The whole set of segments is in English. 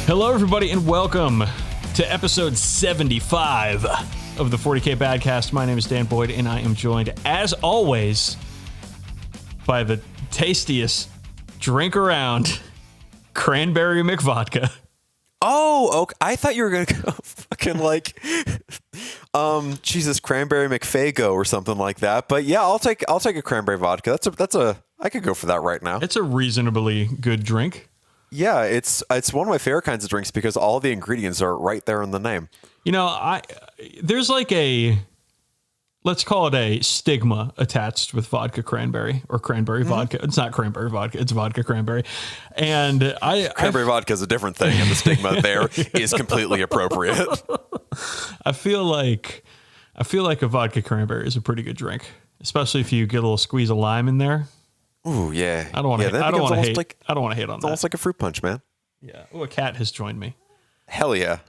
Hello, everybody, and welcome to episode 75 of the 40K Badcast. My name is Dan Boyd, and I am joined, as always, by the tastiest drink around, Cranberry McVodka. Oh, okay. I thought you were gonna go fucking like, Jesus, Cranberry McFago or something like that. But yeah, I'll take a cranberry vodka. I could go for that right now. It's a reasonably good drink. Yeah, it's one of my favorite kinds of drinks because all the ingredients are right there in the name. You know, there's like let's call it a stigma attached with vodka cranberry or cranberry vodka. It's not cranberry vodka, it's vodka cranberry. And cranberry vodka is a different thing, and the stigma there is completely appropriate. I feel like a vodka cranberry is a pretty good drink, especially if you get a little squeeze of lime in there. Ooh, yeah. I don't want to hate on that. It's almost like a fruit punch, man. Yeah. Oh, a cat has joined me. Hell yeah.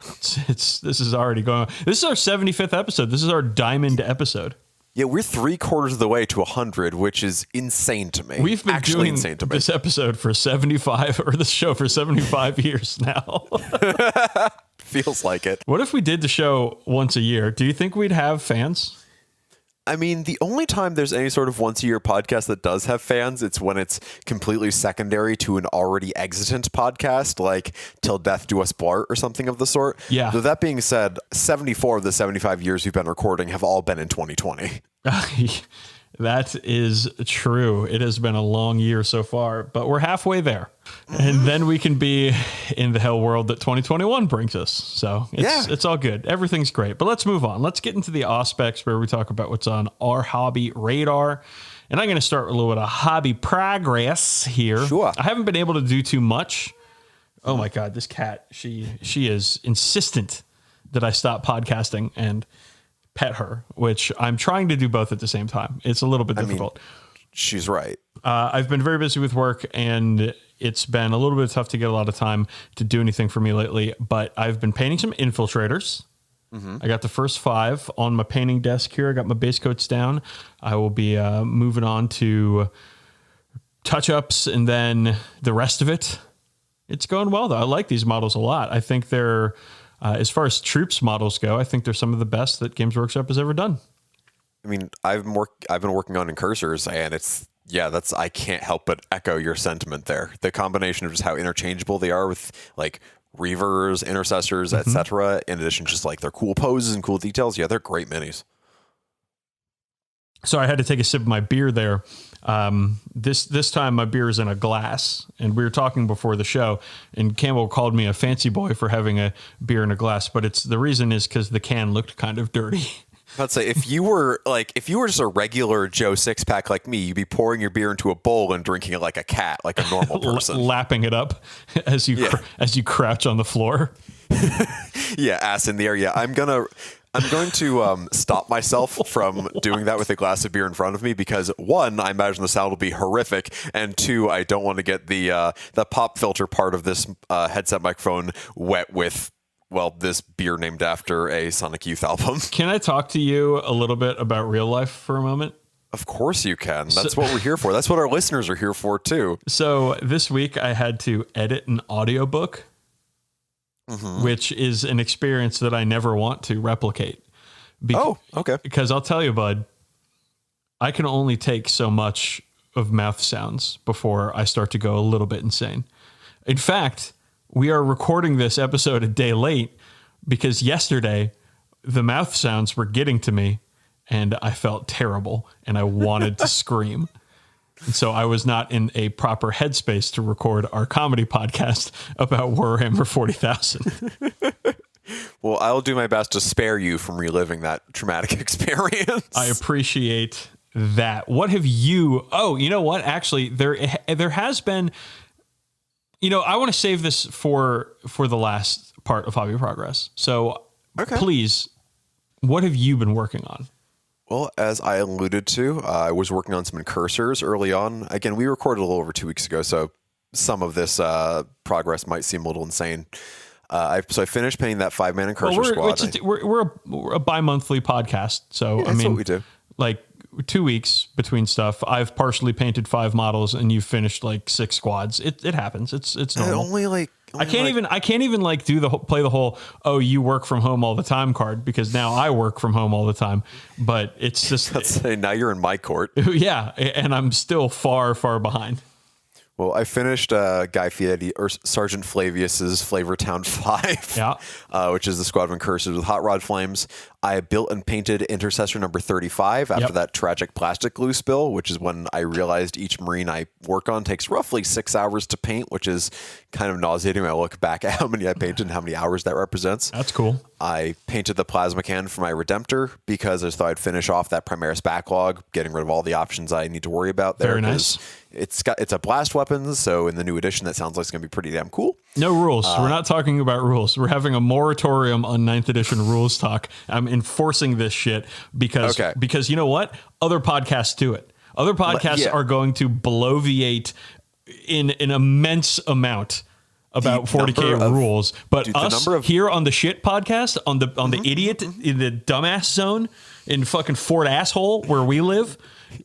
This is already going on. This is our 75th episode. This is our diamond episode. Yeah, we're 3/4 of the way to 100, which is insane to me. We've been doing this episode for 75, or this show for 75 years now. Feels like it. What if we did the show once a year? Do you think we'd have fans? I mean, the only time there's any sort of once-a-year podcast that does have fans, it's when it's completely secondary to an already existent podcast, like Till Death Do Us Part or something of the sort. Yeah. So that being said, 74 of the 75 years we've been recording have all been in 2020. That is true. It has been a long year so far, but we're halfway there. And then we can be in the hell world that 2021 brings us. So it's all good. Everything's great. But let's move on. Let's get into the aspects where we talk about what's on our hobby radar. And I'm going to start with a little bit of hobby progress here. Sure. I haven't been able to do too much. Oh my God, this cat, she is insistent that I stop podcasting and pet her, which I'm trying to do both at the same time. It's a little bit difficult. I mean, she's right. I've been very busy with work, and it's been a little bit tough to get a lot of time to do anything for me lately, but I've been painting some infiltrators. I got the first 5 on my painting desk here. I got my base coats down. I will be moving on to touch-ups, and then the rest of it. It's going well, though. I like these models a lot. I think they're as far as troops models go, I think they're some of the best that Games Workshop has ever done. I mean, I've been working on incursors, and I can't help but echo your sentiment there. The combination of just how interchangeable they are with like reavers, intercessors, etc. In addition, just like their cool poses and cool details. Yeah, they're great minis. So I had to take a sip of my beer there. This time my beer is in a glass, and we were talking before the show, and Campbell called me a fancy boy for having a beer in a glass, but the reason is because the can looked kind of dirty. I'd say if you were just a regular Joe 6-pack like me, you'd be pouring your beer into a bowl and drinking it like a cat, like a normal person, lapping it up as you crouch on the floor. Yeah, ass in the air. Yeah, I'm going to stop myself from doing that with a glass of beer in front of me because 1, I imagine the sound will be horrific, and 2, I don't want to get the pop filter part of this headset microphone wet with, well, this beer named after a Sonic Youth album. Can I talk to you a little bit about real life for a moment? Of course you can. That's what we're here for. That's what our listeners are here for too. So this week I had to edit an audiobook. Which is an experience that I never want to replicate. Okay. Because I'll tell you, bud, I can only take so much of mouth sounds before I start to go a little bit insane. In fact, we are recording this episode a day late because yesterday the mouth sounds were getting to me and I felt terrible and I wanted to scream. And so I was not in a proper headspace to record our comedy podcast about Warhammer 40,000. Well, I'll do my best to spare you from reliving that traumatic experience. I appreciate that. What have you... Oh, you know what? Actually, there has been... You know, I want to save this for the last part of Hobby Progress. So Please, what have you been working on? Well, as I alluded to, I was working on some incursors early on. Again, we recorded a little over 2 weeks ago, so some of this progress might seem a little insane. So I finished painting that 5-man incursor squad. We're a bi-monthly podcast, so yeah, I mean, what we do. Like 2 weeks between stuff. I've partially painted 5 models, and you've finished like 6 squads. It happens. It's normal. I can't even like play the whole, oh, you work from home all the time card, because now I work from home all the time. But it's just now you're in my court. Yeah, and I'm still far behind. Well, I finished Guy Fieri or Sergeant Flavius's Flavortown 5, which is the Squadron Curses with Hot Rod Flames. I built and painted Intercessor number 35 after that tragic plastic glue spill, which is when I realized each Marine I work on takes roughly 6 hours to paint, which is kind of nauseating when I look back at how many I painted and how many hours that represents. That's cool. I painted the plasma cannon for my Redemptor because I just thought I'd finish off that Primaris backlog, getting rid of all the options I need to worry about there. Very nice. It's a blast weapon, so in the new edition, that sounds like it's going to be pretty damn cool. No rules. We're not talking about rules. We're having a moratorium on 9th edition rules talk. I'm enforcing this shit because you know what? Other podcasts do it. Other podcasts are going to bloviate in an immense amount about 40K rules. But us here on the shit podcast, on the idiot in the dumbass zone in fucking Fort Asshole where we live,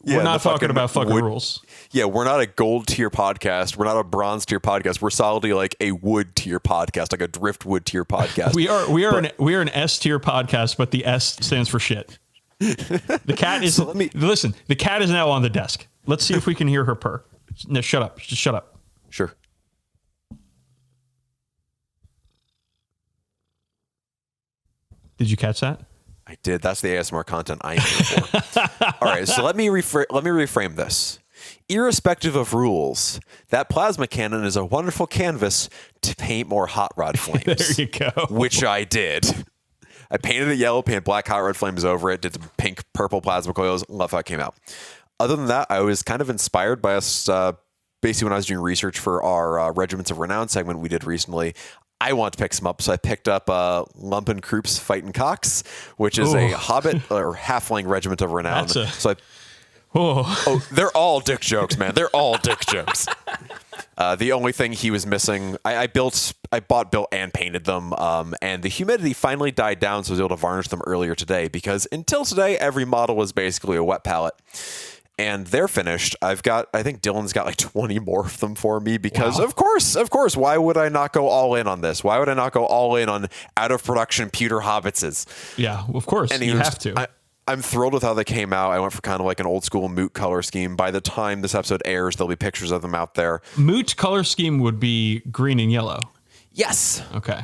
we're not talking about fucking rules. Yeah, we're not a gold tier podcast. We're not a bronze tier podcast. We're solidly like a wood tier podcast, like a driftwood tier podcast. we are an S tier podcast, but the S stands for shit. The cat is listen. The cat is now on the desk. Let's see if we can hear her purr. No, shut up. Just shut up. Sure. Did you catch that? I did. That's the ASMR content I'm here for. All right, so let me reframe this. Irrespective of rules, that plasma cannon is a wonderful canvas to paint more hot rod flames. There you go. Which I did. I painted it yellow, painted black hot rod flames over it, did some pink, purple plasma coils. Love how it came out. Other than that, I was kind of inspired by us. Basically, when I was doing research for our Regiments of Renown segment we did recently, I want to pick some up, so I picked up Lumpen Krups Fightin' Cocks, which is a Hobbit or Halfling Regiment of Renown. They're all dick jokes, man. They're all dick jokes. The only thing he was missing, I bought, built, and painted them, and the humidity finally died down, so I was able to varnish them earlier today, because until today, every model was basically a wet palette. And they're finished. I think Dylan's got like 20 more of them for me because of course, why would I not go all in on this? Why would I not go all in on out of production pewter hobbitses? Yeah, of course. And you have to. I'm thrilled with how they came out. I went for kind of like an old school moot color scheme. By the time this episode airs, there'll be pictures of them out there. Moot color scheme would be green and yellow. Yes. Okay.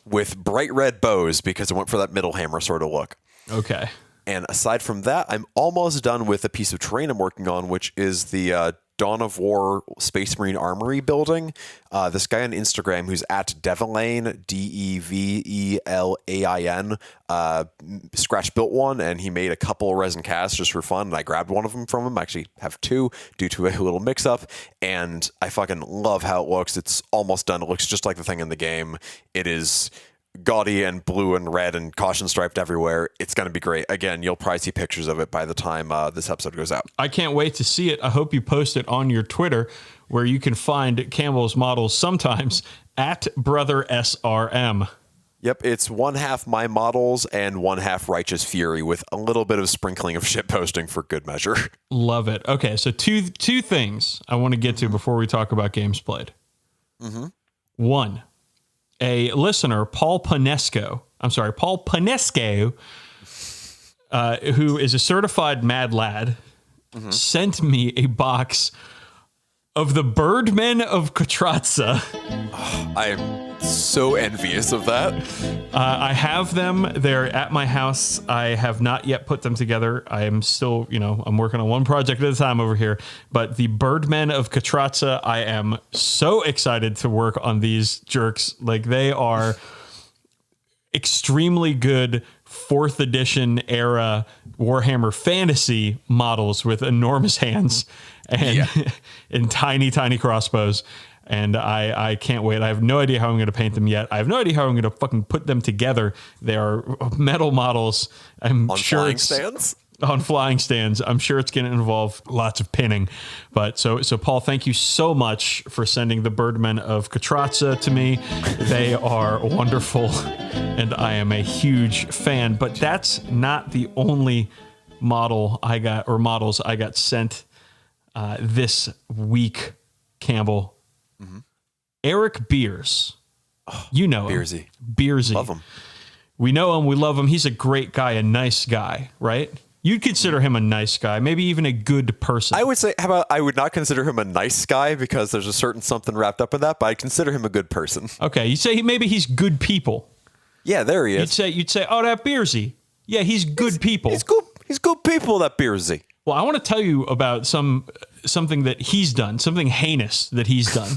With bright red bows because it went for that middle hammer sort of look. Okay. And aside from that, I'm almost done with a piece of terrain I'm working on, which is the Dawn of War Space Marine Armory building. This guy on Instagram who's at Develain, Develain, scratch built one, and he made a couple resin casts just for fun, and I grabbed one of them from him. I actually have 2 due to a little mix-up, and I fucking love how it looks. It's almost done. It looks just like the thing in the game. It is gaudy and blue and red and caution striped everywhere. It's going to be great. Again, you'll probably see pictures of it by the time this episode goes out. I can't wait to see it. I hope you post it on your Twitter, where you can find Campbell's models sometimes at Brother SRM. Yep, it's 1/2 my models and 1/2 Righteous Fury with a little bit of sprinkling of shit posting for good measure. Love it. Okay, so two things I want to get to before we talk about games played. Mm-hmm. 1. A listener, Paul Panesco, who is a certified mad lad, sent me a box of the Birdmen of Katratza. I am so envious of that. I have them. They're at my house. I have not yet put them together. I am still, I'm working on one project at a time over here. But the Birdmen of Katratza, I am so excited to work on these jerks. Like, they are extremely good 4th edition era Warhammer Fantasy models with enormous hands and and tiny crossbows. And I can't wait. I have no idea how I'm going to paint them yet. I have no idea how I'm going to fucking put them together. They are metal models. I'm sure flying stands? On flying stands. I'm sure it's going to involve lots of pinning. But so Paul, thank you so much for sending the Birdmen of Katratza to me. They are wonderful, and I am a huge fan. But that's not the only models I got sent this week, Campbell. Eric Beers. You know him. Beersy. Love him. We know him. We love him. He's a great guy, a nice guy, right? You'd consider him a nice guy, maybe even a good person. I would say, I would not consider him a nice guy because there's a certain something wrapped up in that, but I'd consider him a good person. Okay, you'd say maybe he's good people. Yeah, there he is. You'd say, oh, that Beersy. Yeah, he's good people. He's good people, that Beersy. Well, I want to tell you about something that he's done, something heinous that he's done.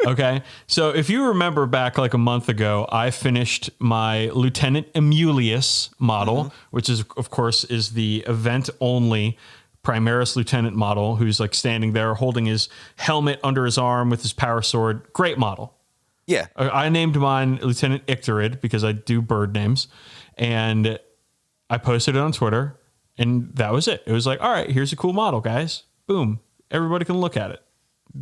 Okay, so if you remember back like a month ago, I finished my Lieutenant Amulius model, which is, of course, is the event-only Primaris Lieutenant model, who's like standing there holding his helmet under his arm with his power sword. Great model. Yeah. I named mine Lieutenant Icterid because I do bird names, and I posted it on Twitter, and that was it. It was like, all right, here's a cool model, guys. Boom. Everybody can look at it.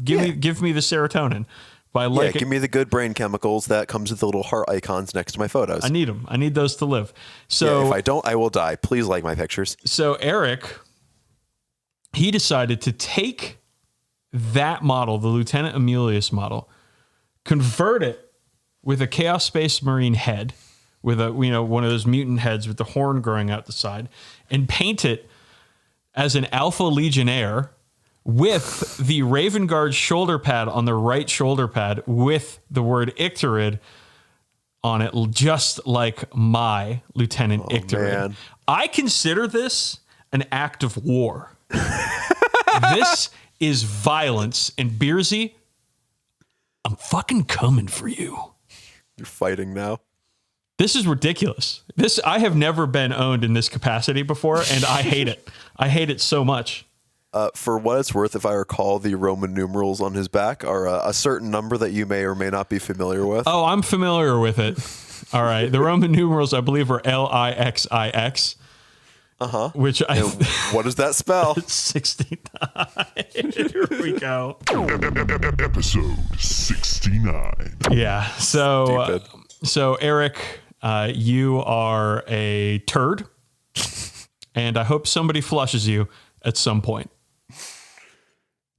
Give me the serotonin. Give me the good brain chemicals that comes with the little heart icons next to my photos. I need them. I need those to live. So if I don't, I will die. Please like my pictures. So Eric, he decided to take that model, the Lieutenant Amulius model, convert it with a Chaos Space Marine head, with one of those mutant heads with the horn growing out the side, and paint it as an Alpha Legionnaire with the Raven Guard shoulder pad on the right shoulder pad with the word Icterid on it, just like my Lieutenant Icterid. Man. I consider this an act of war. This is violence. And Beersy, I'm fucking coming for you. You're fighting now. This is ridiculous. I have never been owned in this capacity before, and I hate it. I hate it so much. For what it's worth, if I recall, the Roman numerals on his back are a certain number that you may or may not be familiar with. Oh, I'm familiar with it. All right. The Roman numerals, I believe, are LIXIX. Which what does that spell? 69. Here we go. Episode 69. Yeah. So Eric, you are a turd, and I hope somebody flushes you at some point.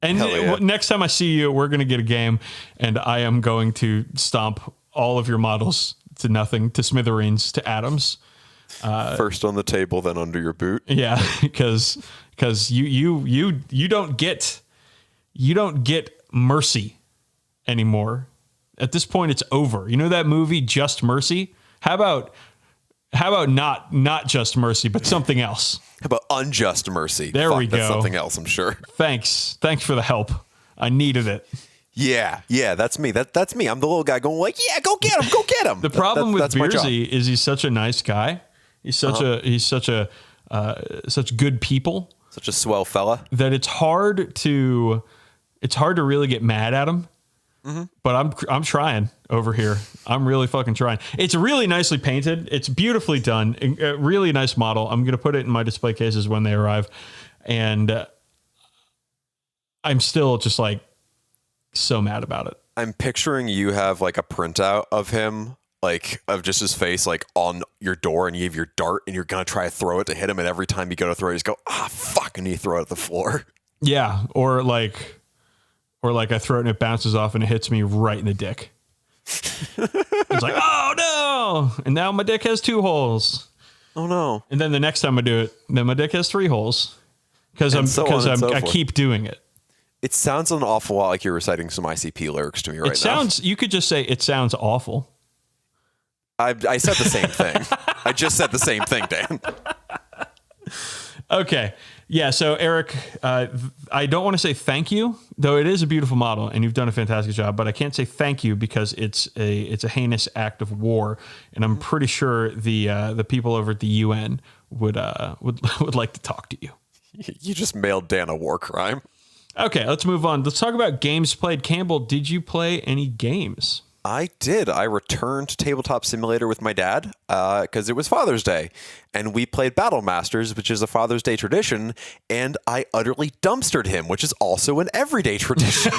And next time I see you, we're going to get a game, and I am going to stomp all of your models to nothing, to smithereens, to atoms. First on the table, then under your boot. Yeah, because you don't get mercy anymore. At this point, it's over. You know that movie Just Mercy? How about not Just Mercy, but something else? How about Unjust Mercy? There we go. That's something else, I'm sure. Thanks for the help. I needed it. Yeah, that's me. That's me. I'm the little guy going like, yeah, go get him. The problem with Beersy is he's such a nice guy. He's such good people. Such a swell fella. That it's hard to really get mad at him. Mm-hmm. But I'm trying over here. I'm really fucking trying. It's really nicely painted. It's beautifully done. A really nice model. I'm going to put it in my display cases when they arrive. And I'm still just like so mad about it. I'm picturing you have like a printout of him, like of just his face, like on your door, and you have your dart and you're going to try to throw it to hit him. And every time you go to throw it, you just go, fuck. And you throw it at the floor. Yeah. Or like I throw it and it bounces off and it hits me right in the dick. It's like, oh no. And now my dick has 2 holes. Oh no. And then the next time I do it, then my dick has 3 holes. Because I keep doing it. It sounds an awful lot like you're reciting some ICP lyrics to me right now. You could just say it sounds awful. I said the same thing. I just said the same thing, Dan. Okay. Yeah. So Eric, I don't want to say thank you, though it is a beautiful model and you've done a fantastic job, but I can't say thank you because it's a heinous act of war. And I'm pretty sure the people over at the UN would like to talk to you. You just mailed Dan a war crime. Okay. Let's move on. Let's talk about games played. Campbell, did you play any games? I did. I returned to Tabletop Simulator with my dad because it was Father's Day, and we played Battle Masters, which is a Father's Day tradition, and I utterly dumpstered him, which is also an everyday tradition.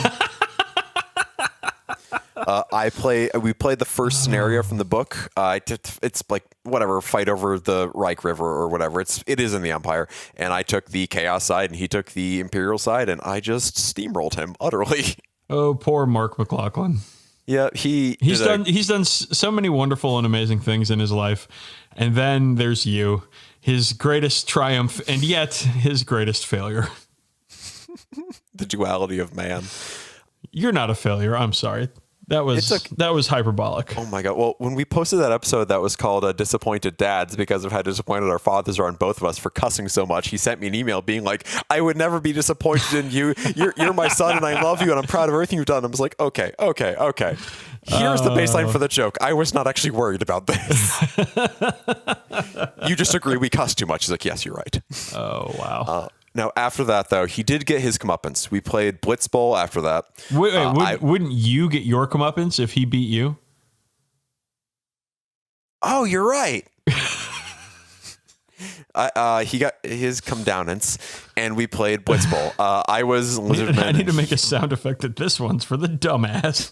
We played the first scenario from the book. It's like whatever, fight over the Reich River or whatever. It is in the Empire, and I took the Chaos side, and he took the Imperial side, and I just steamrolled him utterly. Oh, poor Mark McLaughlin. Yeah, he's done so many wonderful and amazing things in his life, and then there's you, his greatest triumph, and yet his greatest failure. The duality of man. You're not a failure. I'm sorry. That was hyperbolic. Oh my God. Well, when we posted that episode that was called Disappointed Dads because of how disappointed our fathers are in both of us for cussing so much, he sent me an email being like, I would never be disappointed in you. You're my son and I love you and I'm proud of everything you've done. I was like, okay. Here's the baseline for the joke. I was not actually worried about this. You just agree we cuss too much. He's like, yes, you're right. Oh, wow. Now, after that, though, he did get his comeuppance. We played Blitz Bowl after that. Wouldn't you get your comeuppance if he beat you? Oh, you're right. He got his comedownance, and we played Blitz Bowl. I was Lizardman. I need to make a sound effect that this one's for the dumbass.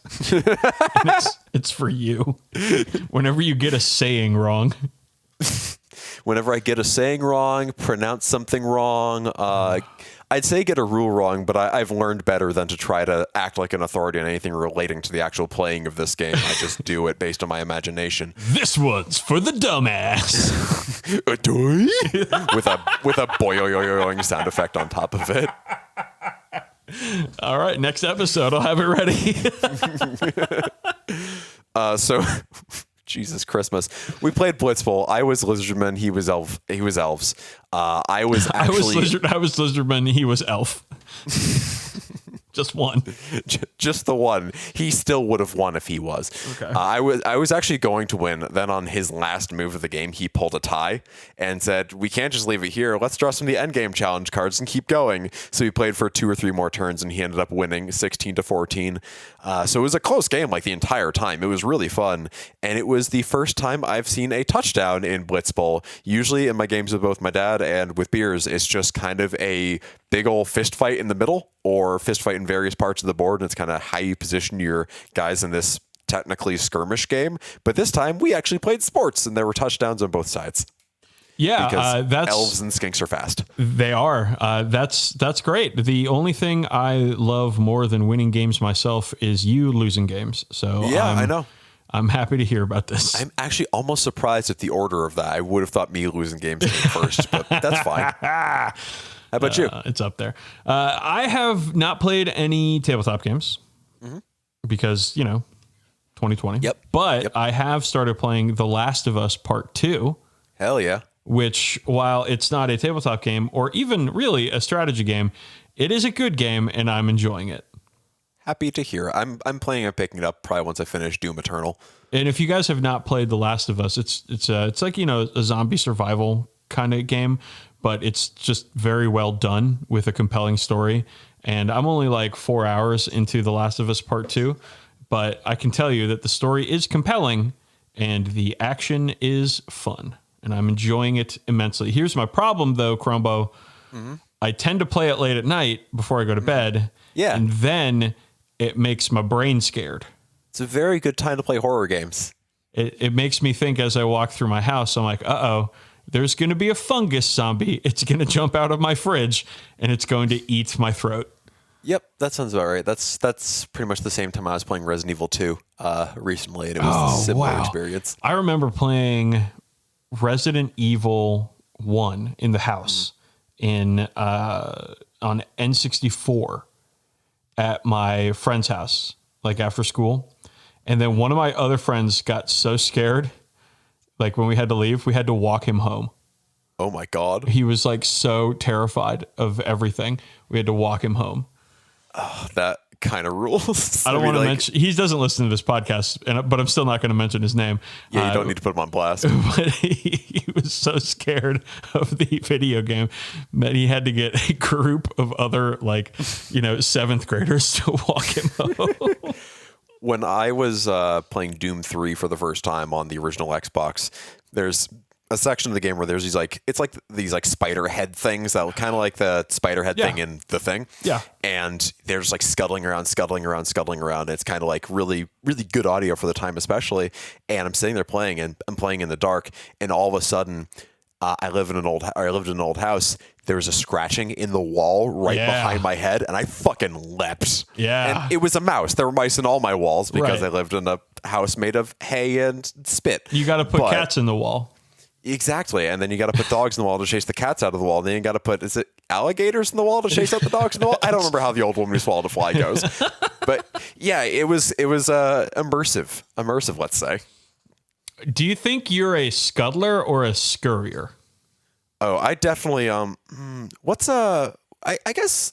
It's for you. Whenever you get a saying wrong. Whenever I get a saying wrong, pronounce something wrong, I'd say get a rule wrong, but I've learned better than to try to act like an authority on anything relating to the actual playing of this game. I just do it based on my imagination. This one's for the dumbass. with a boing sound effect on top of it. All right, next episode, I'll have it ready. So Jesus Christmas. We played Blitz Bowl. I was Lizardman. He was elves. I was Lizardman. He was elf. Just one. Just the one. He still would have won if he was. Okay. I was actually going to win. Then on his last move of the game, he pulled a tie and said, we can't just leave it here. Let's draw some of the endgame challenge cards and keep going. So we played for 2 or 3 more turns and he ended up winning 16-14. So it was a close game like the entire time. It was really fun. And it was the first time I've seen a touchdown in Blitz Bowl. Usually in my games with both my dad and with beers, it's just kind of a big old fist fight in the middle or fist fight in various parts of the board. And it's kind of how you position your guys in this technically skirmish game. But this time we actually played sports and there were touchdowns on both sides. Yeah, because that's elves and skinks are fast. They are. That's great. The only thing I love more than winning games myself is you losing games. So yeah, I know. I'm happy to hear about this. I'm actually almost surprised at the order of that. I would have thought me losing games came first, but that's fine. How about you? It's up there. I have not played any tabletop games because, 2020. Yep. But I have started playing The Last of Us Part 2. Hell yeah. Which, while it's not a tabletop game or even really a strategy game, it is a good game and I'm enjoying it. Happy to hear. I'm planning on picking it up probably once I finish Doom Eternal. And if you guys have not played The Last of Us, it's like, a zombie survival kind of game, but it's just very well done with a compelling story. And I'm only like 4 hours into The Last of Us Part 2, but I can tell you that the story is compelling and the action is fun. And I'm enjoying it immensely. Here's my problem, though, Crumbo. I tend to play it late at night before I go to bed. Yeah. And then it makes my brain scared. It's a very good time to play horror games. It makes me think as I walk through my house, I'm like, uh-oh, there's going to be a fungus zombie. It's going to jump out of my fridge, and it's going to eat my throat. Yep, that sounds about right. That's pretty much the same time I was playing Resident Evil 2 recently, and it was a similar experience. I remember playing Resident Evil 1 in the house on N64 at my friend's house, like after school. And then one of my other friends got so scared, like when we had to leave, we had to walk him home. Oh my God. He was like so terrified of everything. We had to walk him home. Oh, that kind of rules. I don't want to mention, he doesn't listen to this podcast, but I'm still not going to mention his name. Yeah, you don't need to put him on blast. But he was so scared of the video game that he had to get a group of other, 7th graders to walk him home. When I was playing Doom 3 for the first time on the original Xbox, there's a section of the game where there's these spider head things that look kind of like the spider head thing in The Thing. Yeah. And they're just like scuttling around. It's kind of like really, really good audio for the time, especially. And I'm sitting there playing, and I'm playing in the dark, and all of a sudden, I lived in an old house. There was a scratching in the wall right behind my head, and I fucking leapt. Yeah. And it was a mouse. There were mice in all my walls because I lived in a house made of hay and spit. You got to put cats in the wall. Exactly. And then you got to put dogs in the wall to chase the cats out of the wall. And then you got to put, is it alligators in the wall to chase out the dogs in the wall? I don't remember how the old woman who swallowed a fly goes. But yeah, it was immersive, let's say. Do you think you're a scuttler or a scurrier? Oh, I definitely, I guess,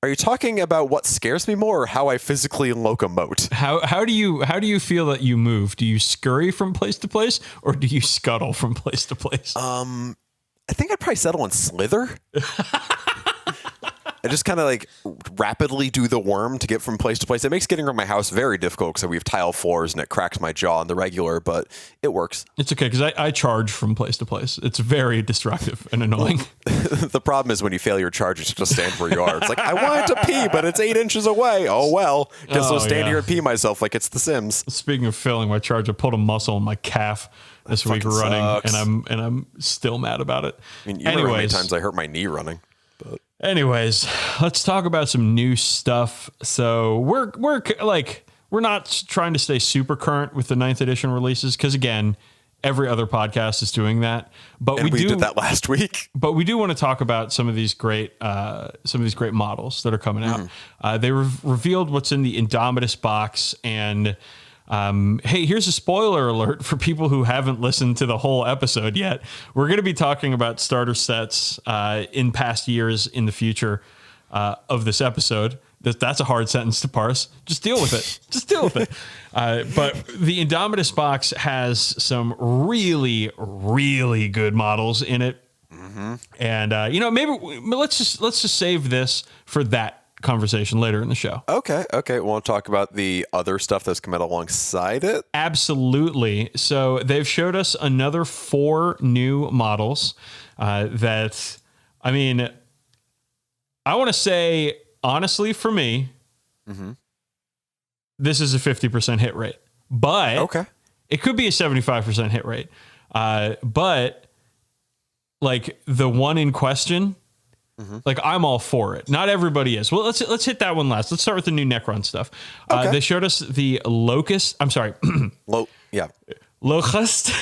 are you talking about what scares me more or how I physically locomote? How do you feel that you move? Do you scurry from place to place or do you scuttle from place to place? I think I'd probably settle on slither. I just kind of like rapidly do the worm to get from place to place. It makes getting around my house very difficult because we have tile floors and it cracks my jaw on the regular, but it works. It's okay because I charge from place to place. It's very destructive and annoying. The problem is when you fail your charge, you just stand where you are. It's like, I wanted to pee, but it's 8 inches away. Oh, well. Guess I'll stand here and pee myself like it's The Sims. Speaking of failing my charge, I pulled a muscle in my calf this week running, and I'm still mad about it. I mean, you remember how many times I hurt my knee running. But anyways, let's talk about some new stuff. So we're not trying to stay super current with the 9th edition releases because again, every other podcast is doing that. But we did that last week. But we do want to talk about some of these great models that are coming out. They revealed what's in the Indomitus box, and hey, here's a spoiler alert for people who haven't listened to the whole episode yet. We're going to be talking about starter sets in past years in the future of this episode. That's a hard sentence to parse. Just deal with it. But the Indomitus box has some really, really good models in it. Mm-hmm. And maybe let's just save this for that conversation later in the show. Okay. Want to talk about the other stuff that's come out alongside it? Absolutely. So they've showed us another 4 new models that, I mean, I want to say, honestly, for me, this is a 50% hit rate. But it could be a 75% hit rate. But like the one in question, like I'm all for it. Not everybody is. Well, let's hit that one last. Let's start with the new Necron stuff. They showed us the Locust. I'm sorry. Locust.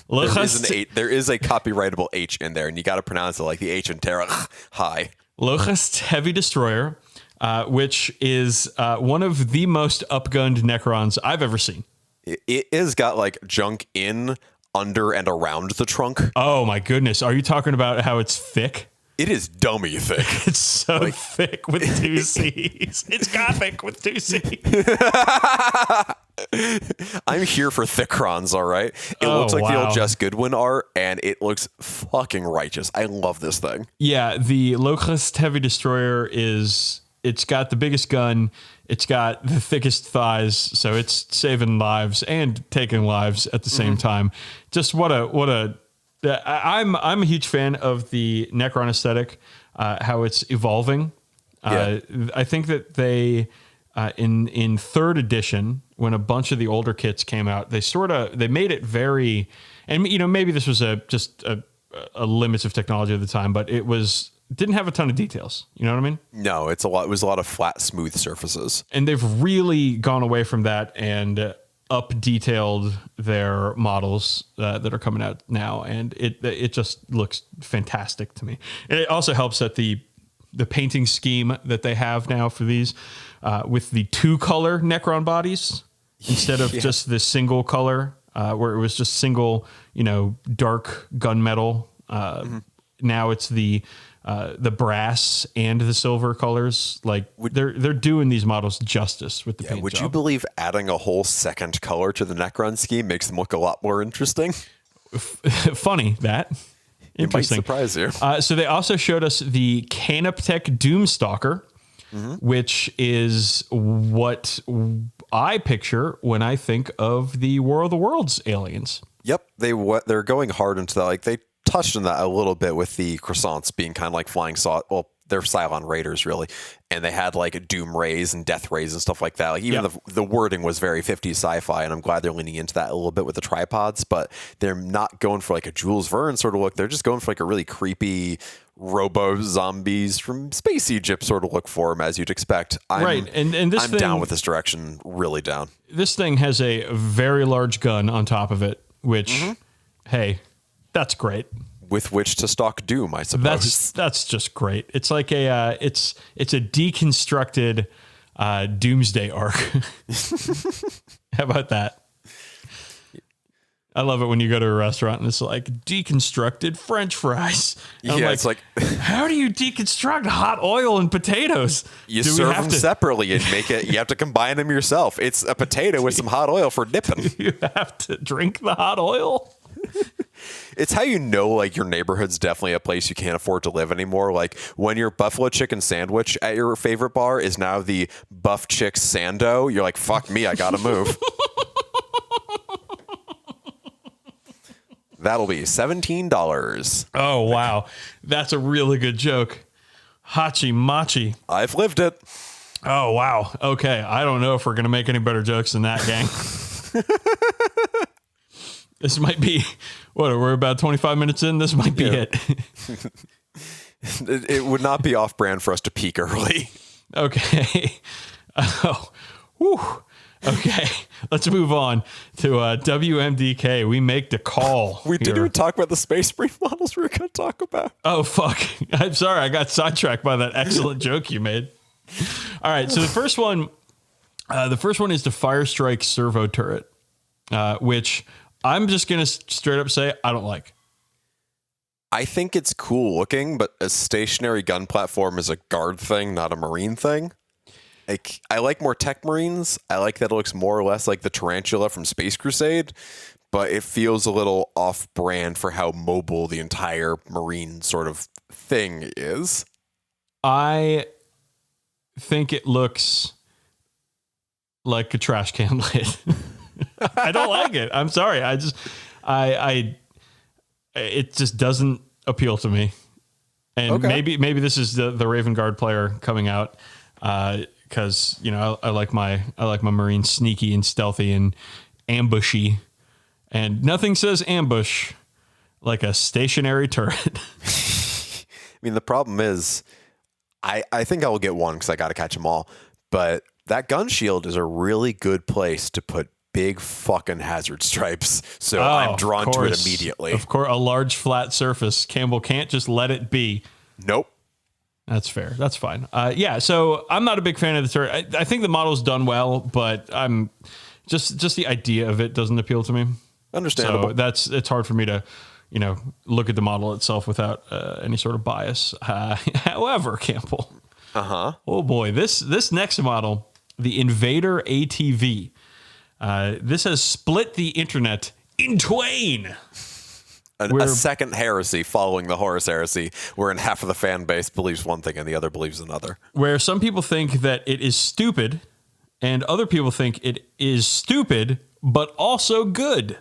There is a copyrightable H in there, and you got to pronounce it like the H in Terra. Hi. Locust Heavy Destroyer, which is one of the most upgunned Necrons I've ever seen. It has got like junk in, under, and around the trunk. Oh my goodness. Are you talking about how it's thick? It is dummy thick. It's so thick with 2 C's. It's gothic with 2 C's. I'm here for Thickrons, all right? It looks like the old Jess Goodwin art, and it looks fucking righteous. I love this thing. Yeah, the Locust Heavy Destroyer it's got the biggest gun. It's got the thickest thighs, so it's saving lives and taking lives at the same time. Just what a I'm a huge fan of the Necron aesthetic, how it's evolving. I think that they in 3rd edition, when a bunch of the older kits came out, they made it very, and maybe this was just a limits of technology at the time, but didn't have a ton of details. You know what I mean? No, it was a lot of flat, smooth surfaces. And they've really gone away from that and up detailed their models that are coming out now, and it just looks fantastic to me. And it also helps that the painting scheme that they have now for these with the 2-color Necron bodies instead of just the single color where it was just single, dark gunmetal. Now it's the brass and the silver colors. Like they're doing these models justice with the paint would job. You believe adding a whole second color to the Necron scheme makes them look a lot more interesting? Funny that. Interesting. It might surprise you. So they also showed us the Canoptech Doomstalker, which is what I picture when I think of the War of the Worlds aliens. Yep, they're going hard into that. Like they touched on that a little bit with the croissants being kind of like flying saw. Well, they're Cylon Raiders really, and they had like Doom Rays and Death Rays and stuff like that. Like even the wording was very 50s sci-fi, and I'm glad they're leaning into that a little bit with the tripods. But they're not going for like a Jules Verne sort of look. They're just going for like a really creepy robo zombies from Space Egypt sort of look for them, as you'd expect. And this I'm thing, down with this direction, really down. This thing has a very large gun on top of it, which, hey, that's great. With which to stalk Doom, I suppose. That's just great. It's like it's a deconstructed Doomsday Ark. How about that? I love it when you go to a restaurant and it's like deconstructed French fries. And yeah, it's like how do you deconstruct hot oil and potatoes? You serve them separately and make it. You have to combine them yourself. It's a potato with some hot oil for dipping. You have to drink the hot oil. It's how you know, like, your neighborhood's definitely a place you can't afford to live anymore. Like, when your buffalo chicken sandwich at your favorite bar is now the Buff Chick Sando, you're like, fuck me, I gotta move. That'll be $17. Oh, wow. That's a really good joke. Hachi Machi. I've lived it. Oh, wow. Okay. I don't know if we're going to make any better jokes than that, gang. This might be, we're about 25 minutes in. This might be it. It would not be off brand for us to peak early. Okay. Oh, whew. Okay. Let's move on to WMDK. We make the call. We didn't even talk about the Space Marine models we were going to talk about. Oh, fuck. I'm sorry. I got sidetracked by that excellent joke you made. All right. So the first one is the Firestrike servo turret, which I'm just going to straight up say I don't like. I think it's cool looking, but a stationary gun platform is a guard thing, not a Marine thing. I like more tech Marines. I like that it looks more or less like the Tarantula from Space Crusade, but it feels a little off-brand for how mobile the entire Marine sort of thing is. I think it looks like a trash can lid. I don't like it. I'm sorry. It just doesn't appeal to me. And okay. maybe this is the Raven Guard player coming out. Because I like my Marine sneaky and stealthy and ambushy, and nothing says ambush like a stationary turret. I mean, the problem is, I think I will get one because I got to catch them all. But that gun shield is a really good place to put big fucking hazard stripes. So I'm drawn to it immediately. Of course, a large flat surface. Campbell can't just let it be. Nope. That's fair. That's fine. So I'm not a big fan of the turret. I think the model's done well, but I'm just the idea of it doesn't appeal to me. Understandable. So it's hard for me to, look at the model itself without any sort of bias. However, Campbell. Oh boy, this next model, the Invader ATV. This has split the internet in twain. A second heresy following the Horus heresy, wherein half of the fan base believes one thing and the other believes another. Where some people think that it is stupid and other people think it is stupid, but also good.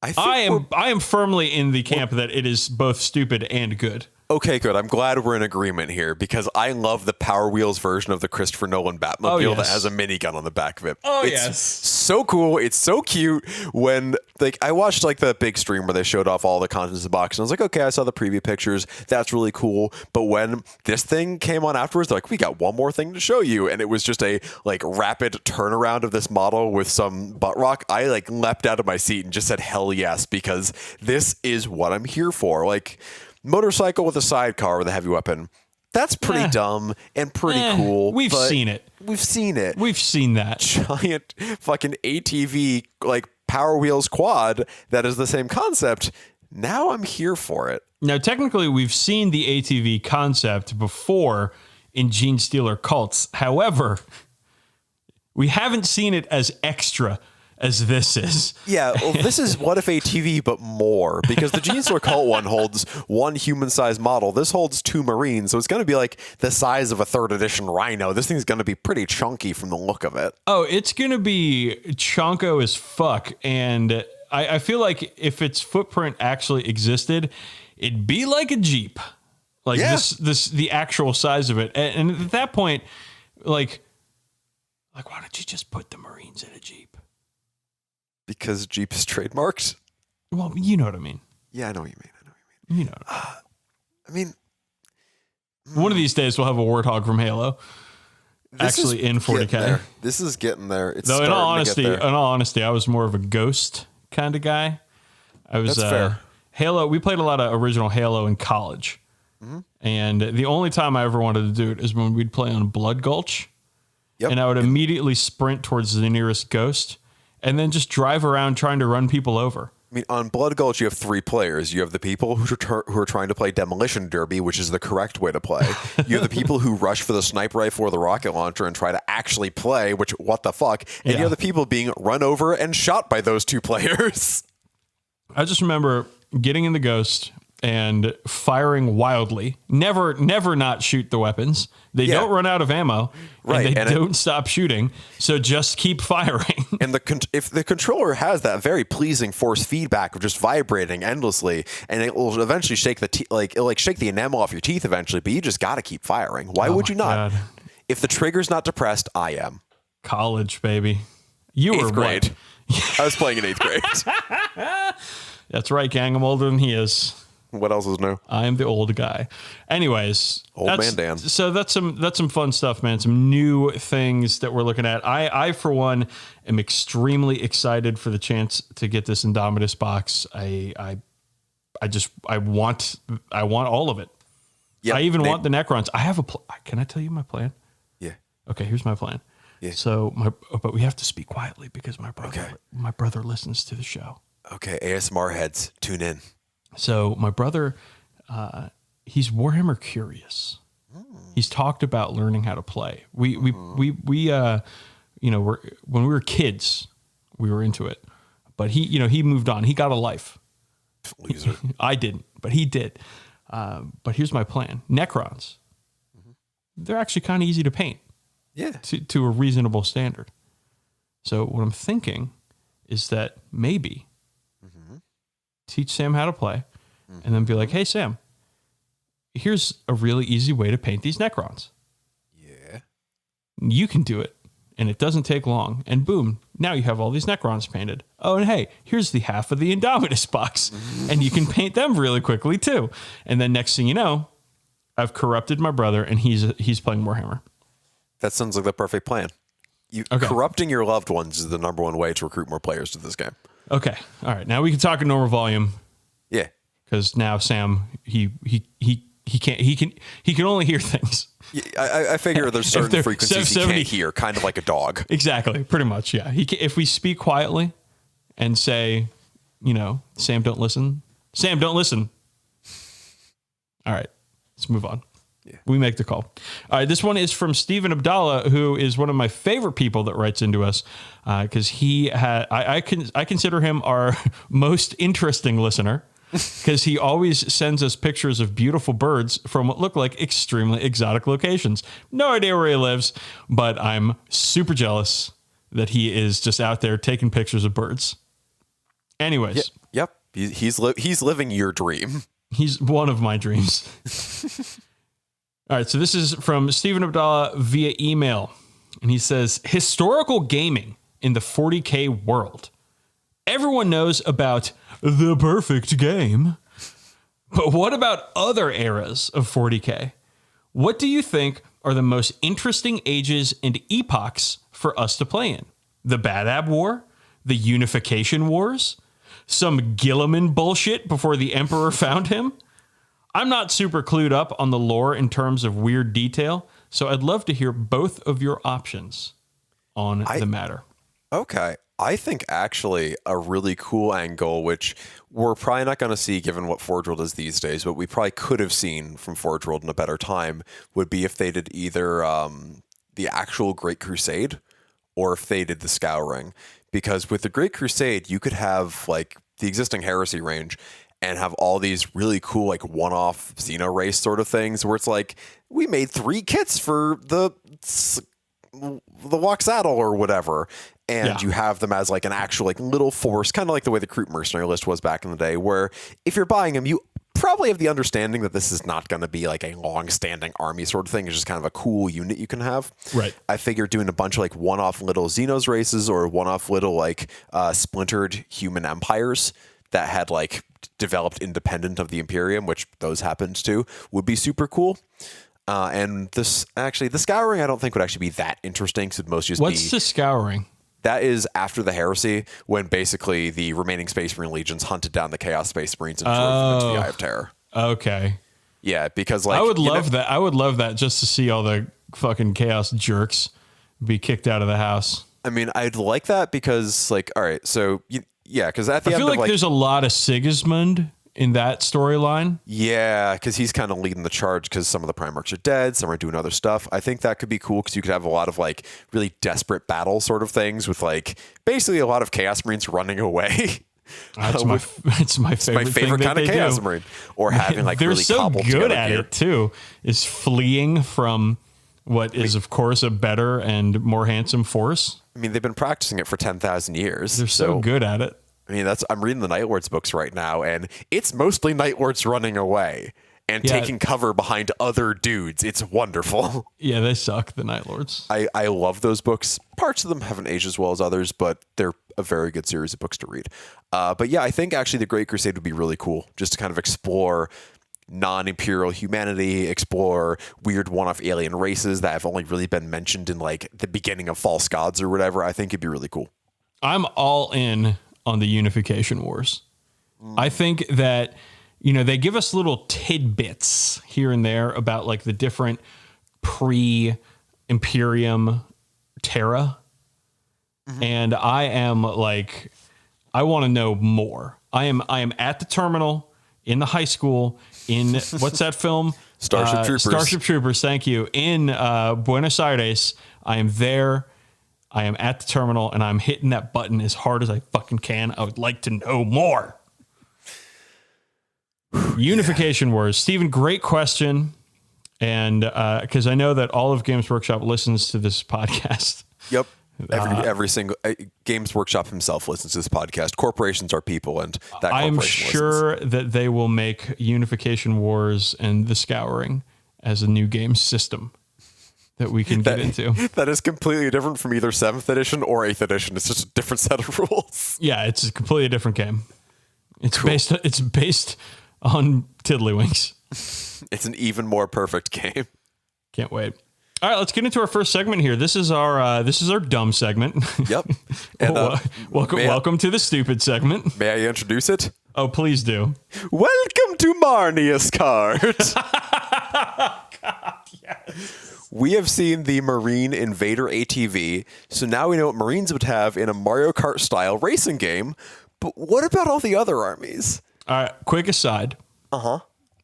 I am firmly in the camp that it is both stupid and good. Okay, good. I'm glad we're in agreement here because I love the Power Wheels version of the Christopher Nolan Batmobile that has a minigun on the back of it. It's so cool. It's so cute. When I watched the big stream where they showed off all the contents of the box, and I was like, okay, I saw the preview pictures. That's really cool. But when this thing came on afterwards, they're like, we got one more thing to show you, and it was just a rapid turnaround of this model with some butt rock. I leapt out of my seat and just said hell yes, because this is what I'm here for. Motorcycle with a sidecar with a heavy weapon. That's pretty dumb and pretty cool. We've seen it. We've seen it. We've seen that. Giant fucking ATV, Power Wheels quad that is the same concept. Now I'm here for it. Now, technically, we've seen the ATV concept before in Gene Stealer Cults. However, we haven't seen it as extra as this is. Yeah, well, this is What If ATV, but more, because the Gene Stealer Cult one holds one human-sized model. This holds two Marines, so it's going to be the size of a 3rd edition Rhino. This thing's going to be pretty chunky from the look of it. Oh, it's going to be chonko as fuck, and I feel like if its footprint actually existed, it'd be like a Jeep. Like the actual size of it. And at that point, like why don't you just put the Marines in a Jeep? Because Jeep is trademarked. Well, you know what I mean. Yeah, I know what you mean. You know. I mean, one of these days we'll have a Warthog from Halo. Actually in 40K. This is getting there. It's though in all honesty, I was more of a Ghost kind of guy. That's fair. Halo, we played a lot of original Halo in college. Mm-hmm. And the only time I ever wanted to do it is when we'd play on Blood Gulch. Yep. And I would immediately sprint towards the nearest Ghost and then just drive around trying to run people over. I mean, on Blood Gulch, you have 3 players. You have the people who are trying to play Demolition Derby, which is the correct way to play. You have the people who rush for the sniper rifle or the rocket launcher and try to actually play, which, what the fuck? And you have the people being run over and shot by those 2 players. I just remember getting in the Ghost and firing wildly. Never not shoot the weapons. They don't run out of ammo, right? And they don't stop shooting. So just keep firing. And if the controller has that very pleasing force feedback of just vibrating endlessly, and it will eventually shake it'll shake the enamel off your teeth eventually. But you just got to keep firing. Why would you not? God. If the trigger's not depressed, I am. College, baby. You were 8th grade. I was playing in 8th grade. That's right, gang. I'm older than he is. What else is new? I am the old guy. Anyways, old man Dan. So that's some fun stuff, man. Some new things that we're looking at. I for one am extremely excited for the chance to get this Indomitus box. I want all of it. Yep, I even want the Necrons. I have a can I tell you my plan? Yeah. Okay, here's my plan. Yeah. So but we have to speak quietly because my brother listens to the show. Okay, ASMR heads, tune in. So my brother, he's Warhammer curious. He's talked about learning how to play. We when we were kids, we were into it, but he moved on. He got a life. Loser. I didn't, but he did. But here's my plan: Necrons. They're actually kind of easy to paint. Yeah. To a reasonable standard. So what I'm thinking is that maybe teach Sam how to play, and then be like, hey, Sam, here's a really easy way to paint these Necrons. Yeah. You can do it, and it doesn't take long, and boom, now you have all these Necrons painted. Oh, and hey, here's the half of the Indomitus box, and you can paint them really quickly, too. And then next thing you know, I've corrupted my brother, and he's playing Warhammer. That sounds like the perfect plan. Corrupting your loved ones is the number one way to recruit more players to this game. Okay. All right. Now we can talk in normal volume. Yeah. Because now Sam, he can only hear things. Yeah, I figure there's certain frequencies he can't hear, kind of like a dog. Exactly. Pretty much. Yeah. If we speak quietly and say, Sam, don't listen. Sam, don't listen. All right. Let's move on. Yeah. We make the call. All right, this one is from Stephen Abdallah, who is one of my favorite people that writes into us, because I consider him our most interesting listener, because he always sends us pictures of beautiful birds from what look like extremely exotic locations. No idea where he lives, but I'm super jealous that he is just out there taking pictures of birds. Anyways. Yep. He's living your dream. He's one of my dreams. All right, so this is from Stephen Abdallah via email, and he says, historical gaming in the 40K world. Everyone knows about the perfect game, but what about other eras of 40K? What do you think are the most interesting ages and epochs for us to play in? The Badab War? The Unification Wars? Some Gilliman bullshit before the Emperor found him? I'm not super clued up on the lore in terms of weird detail, so I'd love to hear both of your options on the matter. Okay. I think actually a really cool angle, which we're probably not going to see given what Forge World is these days, but we probably could have seen from Forge World in a better time, would be if they did either the actual Great Crusade or if they did the Scouring. Because with the Great Crusade, you could have like the existing Heresy range and have all these really cool, like one-off Xeno race sort of things where it's like, we made 3 kits for the Waxaddle or whatever. And you have them as like an actual like little force, kind of like the way the Recruit Mercenary list was back in the day, where if you're buying them, you probably have the understanding that this is not going to be like a long-standing army sort of thing. It's just kind of a cool unit you can have. Right. I figure doing a bunch of like one-off little Xenos races or one-off little like splintered human empires that had like developed independent of the Imperium, which those happened to, would be super cool. And the Scouring I don't think would actually be that interesting. So most just What's the Scouring? That is after the Heresy, when basically the remaining Space Marine legions hunted down the Chaos Space Marines and drove them into the Eye of Terror. Okay. Yeah, because like I would love that. I would love that just to see all the fucking Chaos jerks be kicked out of the house. I mean, I'd like that because like, all right, so yeah, because at the end I feel of like there's a lot of Sigismund in that storyline. Yeah, because he's kind of leading the charge because some of the Primarchs are dead, some are doing other stuff. I think that could be cool because you could have a lot of like really desperate battle sort of things with like basically a lot of Chaos Marines running away. It's my favorite kind of Chaos Marine. Or having like they're really so cobbled good together at gear. it too. Is fleeing from what is of course a better and more handsome force. I mean, they've been practicing it for 10,000 years. They're so good at it. I mean, I'm reading the Night Lords books right now, and it's mostly Night Lords running away and taking cover behind other dudes. It's wonderful. Yeah, they suck, the Night Lords. I love those books. Parts of them haven't aged as well as others, but they're a very good series of books to read. But yeah, I think actually the Great Crusade would be really cool, just to kind of explore non-imperial humanity, explore weird one-off alien races that have only really been mentioned in like the beginning of False Gods or whatever. I think it'd be really cool. I'm all in on the Unification Wars. I think that, they give us little tidbits here and there about like the different pre-Imperium Terra. And I am like, I want to know more. I am at the terminal in the high school in what's that film? Starship Troopers. Starship Troopers. Thank you. In Buenos Aires. I am there. I am at the terminal and I'm hitting that button as hard as I fucking can. I would like to know more. Unification Wars. Steven, great question. And because I know that all of Games Workshop listens to this podcast. Yep. Every single Games Workshop himself listens to this podcast. Corporations are people, and that I'm sure listens. that they will make Unification Wars and the Scouring as a new game system that we can get into. That is completely different from either 7th edition or 8th edition. It's just a different set of rules. Yeah, it's a completely different game. It's Cool. based on Tiddlywinks. It's an even more perfect game. Can't wait. All right, let's get into our first segment here. This is our dumb segment. Yep. And, welcome to the stupid segment. May I introduce it? Oh, please do. Welcome to Marneus Kart. God, yes. We have seen the Marine Invader ATV, so now we know what Marines would have in a Mario Kart style racing game. But what about all the other armies? All right, quick aside. Uh-huh.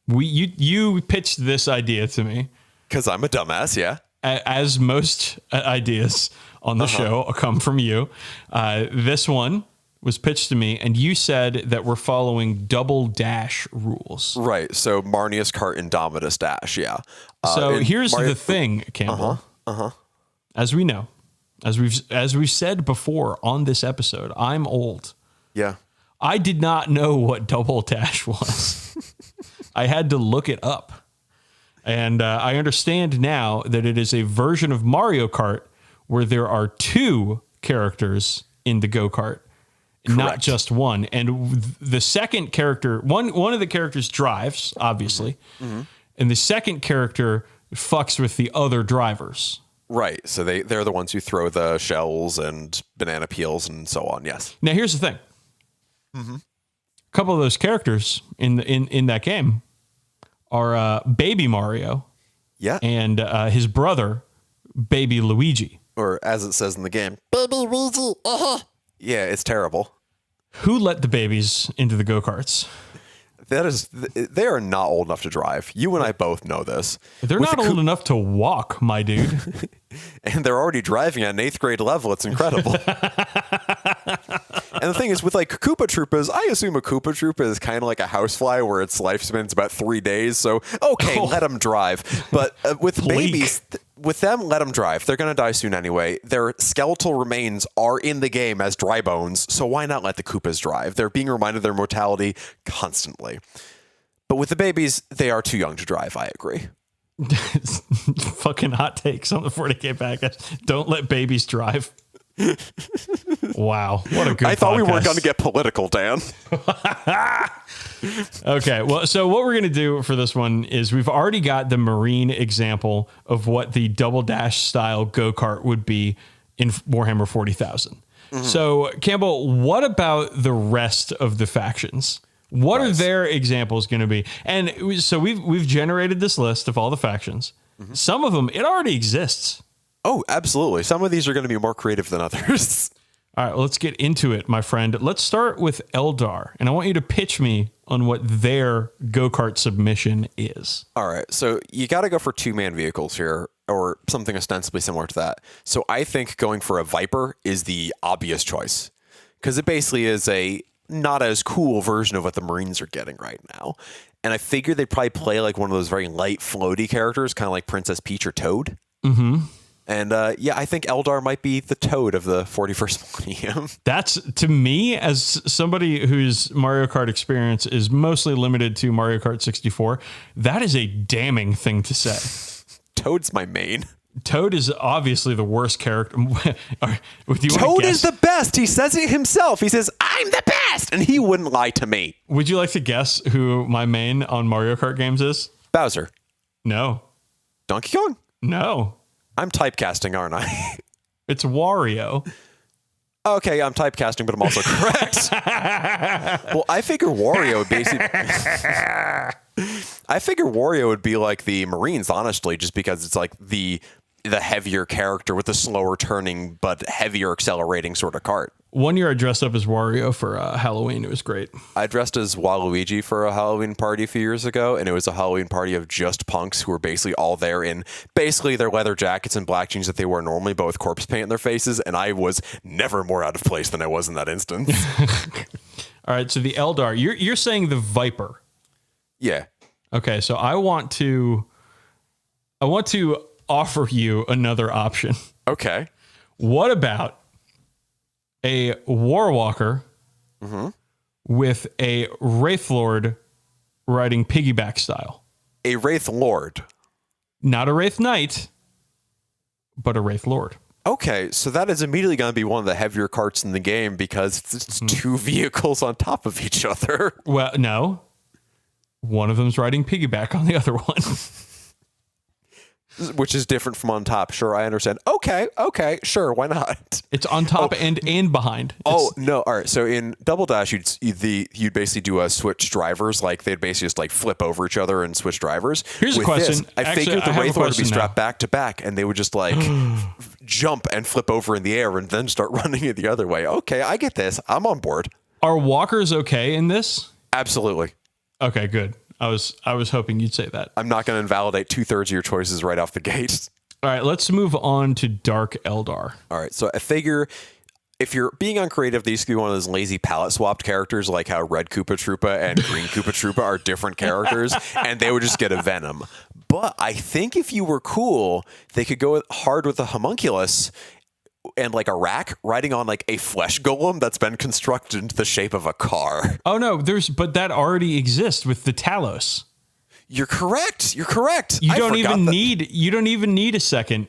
You pitched this idea to me. Because I'm a dumbass, yeah. As most ideas on the show come from you. This one was pitched to me, and you said that we're following double dash rules. Right, so Marneus Kart Indomitus Dash, yeah. So here's the thing, Campbell. As we know, as we've said before on this episode, I'm old. Yeah. I did not know what double dash was. I had to look it up. And I understand now that it is a version of Mario Kart where there are 2 characters in the go-kart, not just one. And the second character, one of the characters drives, obviously, and the second character fucks with the other drivers. Right, so they're the ones who throw the shells and banana peels and so on, yes. Now, here's the thing. A couple of those characters in that game are Baby Mario, and his brother, Baby Luigi. Or as it says in the game, Baby Luigi, Yeah, it's terrible. Who let the babies into the go-karts? They are not old enough to drive. You and I both know this. They're not old enough to walk, my dude. And they're already driving at an 8th grade level. It's incredible. And the thing is, with like Koopa Troopas, I assume a Koopa Troopa is kind of like a housefly where its lifespan's about 3 days. So, okay, let them drive. But with with them, let them drive. They're going to die soon anyway. Their skeletal remains are in the game as dry bones, so why not let the Koopas drive? They're being reminded of their mortality constantly. But with the babies, they are too young to drive, I agree. Fucking hot takes on the 40K Badcast. Don't let babies drive. Wow, what a good I thought podcast. we weren't going to get political, Dan. Okay, well, so what we're going to do for this one is we've already got the marine example of what the double dash style go-kart would be in Warhammer 40,000. So, Campbell, what about the rest of the factions? What are their examples going to be? And so we've generated this list of all the factions. Some of them, it already exists. Oh, absolutely. Some of these are going to be more creative than others. All right, well, let's get into it, my friend. Let's start with Eldar, and I want you to pitch me on what their go-kart submission is. All right, so you got to go for two-man vehicles here, or something ostensibly similar to that. So I think going for a Viper is the obvious choice, because it basically is a not as cool version of what the Marines are getting right now. And I figured they'd probably play like one of those very light, floaty characters, kind of like Princess Peach or Toad. And I think Eldar might be the Toad of the 41st millennium. That's, to me, as somebody whose Mario Kart experience is mostly limited to Mario Kart 64, that is a damning thing to say. Toad's my main. Toad is obviously the worst character. Toad is the best. He says it himself. He says, I'm the best. And he wouldn't lie to me. Would you like to guess who my main on Mario Kart games is? Bowser. No. Donkey Kong? No. I'm typecasting, aren't I? It's Wario. Okay, I'm typecasting, but I'm also correct. Well, I figure Wario would basically... I figure Wario would be like the Marines, honestly, just because it's like the heavier character with the slower turning but heavier accelerating sort of kart. One year I dressed up as Wario for Halloween. It was great. I dressed as Waluigi for a Halloween party a few years ago, and it was a Halloween party of just punks who were basically all there in basically their leather jackets and black jeans that they wear normally, but with corpse paint in their faces, and I was never more out of place than I was in that instance. All right, so the Eldar, you're saying the Viper. Yeah. Okay, so I want to offer you another option. Okay. What about a Warwalker with a Wraith Lord riding piggyback style? A Wraith Lord. Not a Wraith Knight, but a Wraith Lord. Okay, so that is immediately going to be one of the heavier carts in the game because it's two vehicles on top of each other. Well, no. One of them's riding piggyback on the other one. Which is different from on top. Sure, I understand. Okay, sure, why not? It's on top and behind. No, all right. So in Double Dash, you'd basically do a switch drivers, like they'd basically just like flip over each other and switch drivers. Here's a question. I figured the Wraith Lord would be strapped back to back, and they would just like jump and flip over in the air and then start running it the other way. Okay, I get this. I'm on board. Are walkers okay in this? Absolutely. Okay, good. I was hoping you'd say that. I'm not going to invalidate 2/3 of your choices right off the gate. All right, let's move on to Dark Eldar. All right, so I figure if you're being uncreative, these could be one of those lazy palette swapped characters, like how Red Koopa Troopa and Green Koopa Troopa are different characters, and they would just get a Venom. But I think if you were cool, they could go hard with a homunculus and like a rack riding on like a flesh golem that's been constructed into the shape of a car. Oh no, but that already exists with the Talos. You're correct. You don't even need a second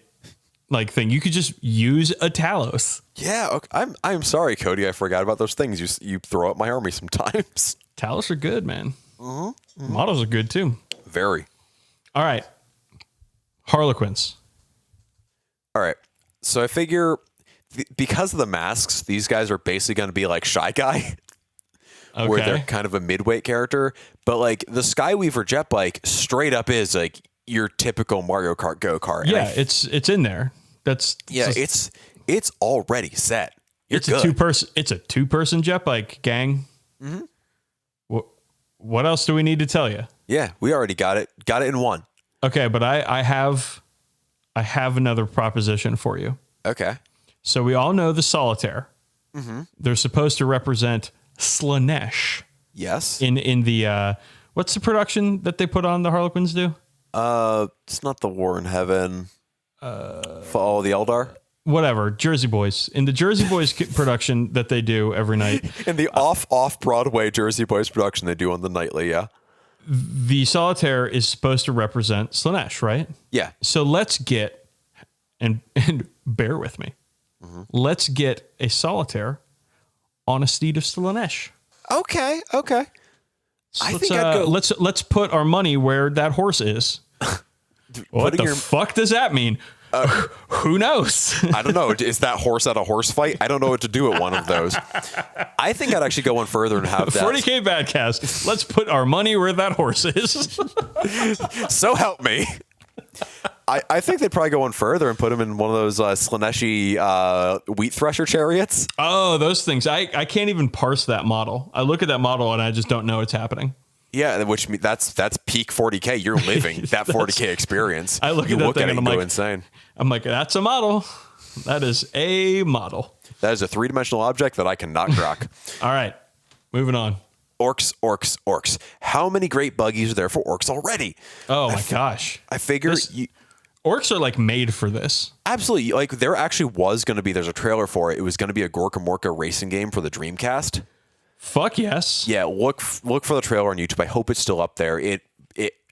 like thing. You could just use a Talos. Yeah, okay. I'm sorry, Cody. I forgot about those things. You throw up my army sometimes. Talos are good, man. Models are good too. Very. All right. Harlequins. All right. So I figure because of the masks, these guys are basically going to be like Shy Guy, where they're kind of a midweight character. But like the Skyweaver jet bike straight up is like your typical Mario Kart go-kart. Yeah, it's in there. It's already set. It's a two-person jet bike, gang. Mm-hmm. What else do we need to tell you? Yeah, we already got it. Got it in one. Okay, but I have another proposition for you. Okay. So we all know the Solitaire. Mm-hmm. They're supposed to represent Slanesh. Yes. In the what's the production that they put on the Harlequins do? It's not the War in Heaven. Follow the Eldar. Whatever, Jersey Boys. In the Jersey Boys production that they do every night. In the off-Broadway Jersey Boys production they do on the nightly, yeah. The solitaire is supposed to represent Slaanesh, right? Yeah. So let's get, and bear with me, let's get a solitaire on a steed of Slaanesh. Okay. So I think I'd go. Let's put our money where that horse is. What the fuck does that mean? Who knows? I don't know. Is that horse at a horse fight? I don't know what to do at one of those. I think I'd actually go one further and have that. 40K Badcast. Let's put our money where that horse is. So help me. I think they'd probably go one further and put him in one of those Slaaneshi wheat thresher chariots. Oh, those things. I can't even parse that model. I look at that model and I just don't know what's happening. Yeah, which that's peak 40K. You're living that 40K experience. I look at that thing and I'm go like, insane. I'm like, that's a model. That is a model. That is a 3-dimensional object that I cannot crack. All right, moving on. Orcs. How many great buggies are there for orcs already? Oh my gosh. I figure orcs are like made for this. Absolutely. Like there actually was going to be, there's a trailer for it. It was going to be a Gorka Morka racing game for the Dreamcast. Fuck yes. Yeah, look for the trailer on YouTube. I hope it's still up there. It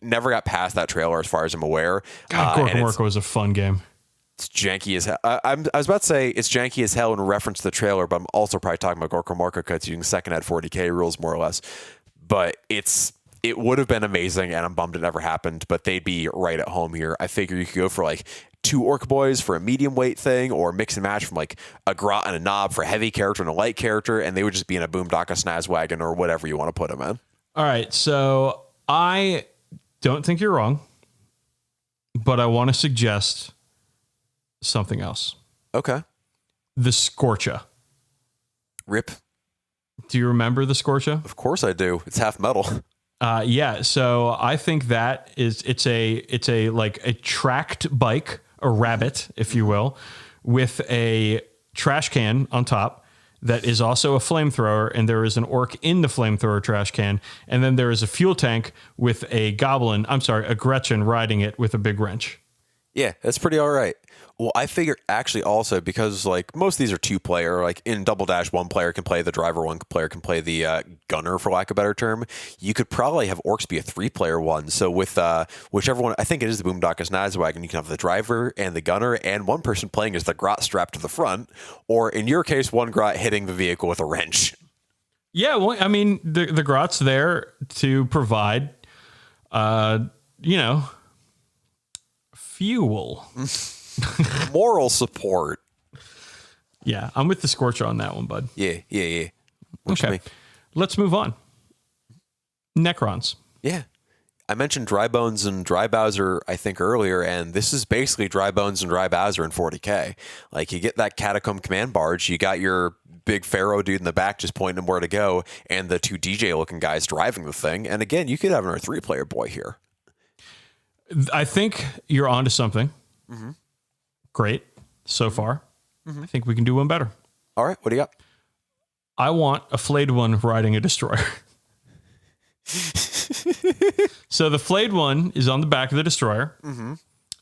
never got past that trailer as far as I'm aware. God, Gorka Morka was a fun game. It's janky as hell. I was about to say it's janky as hell in reference to the trailer, but I'm also probably talking about Gorka Morka because using second at 40K rules more or less. But it would have been amazing, and I'm bummed it never happened, but they'd be right at home here. I figure you could go for like 2 orc boys for a medium weight thing, or mix and match from like a grot and a knob for a heavy character and a light character, and they would just be in a boondocka snazwagon or whatever you want to put them in. All right, so I don't think you're wrong, but I want to suggest something else. Okay. The Scorcha. Rip. Do you remember the Scorcha? Of course I do. It's half metal. Yeah, so I think that it's a like a tracked bike, a rabbit, if you will, with a trash can on top that is also a flamethrower, and there is an orc in the flamethrower trash can, and then there is a fuel tank with a Gretchen riding it with a big wrench. Yeah, that's pretty all right. Well, I figure actually also because like most of these are 2-player, like in Double Dash, 1 player can play the driver, 1 player can play the gunner, for lack of a better term. You could probably have orcs be a 3-player one. So with whichever one, I think it is the Boondocker's Nazwagon, you can have the driver and the gunner, and one person playing as the grot strapped to the front, or in your case, 1 grot hitting the vehicle with a wrench. Yeah, well, I mean, the grot's there to provide, fuel. Moral support. Yeah, I'm with the Scorcher on that one, bud. Yeah. Works okay, let's move on. Necrons. Yeah. I mentioned Dry Bones and Dry Bowser, I think, earlier, and this is basically Dry Bones and Dry Bowser in 40K. Like, you get that Catacomb Command Barge, you got your big Pharaoh dude in the back just pointing him where to go, and the 2 DJ-looking guys driving the thing. And again, you could have another 3-player boy here. I think you're onto something. Mm-hmm. Great so far. Mm-hmm. I think we can do one better. All right, what do you got? I want a flayed one riding a destroyer. So the flayed one is on the back of the destroyer, mm-hmm.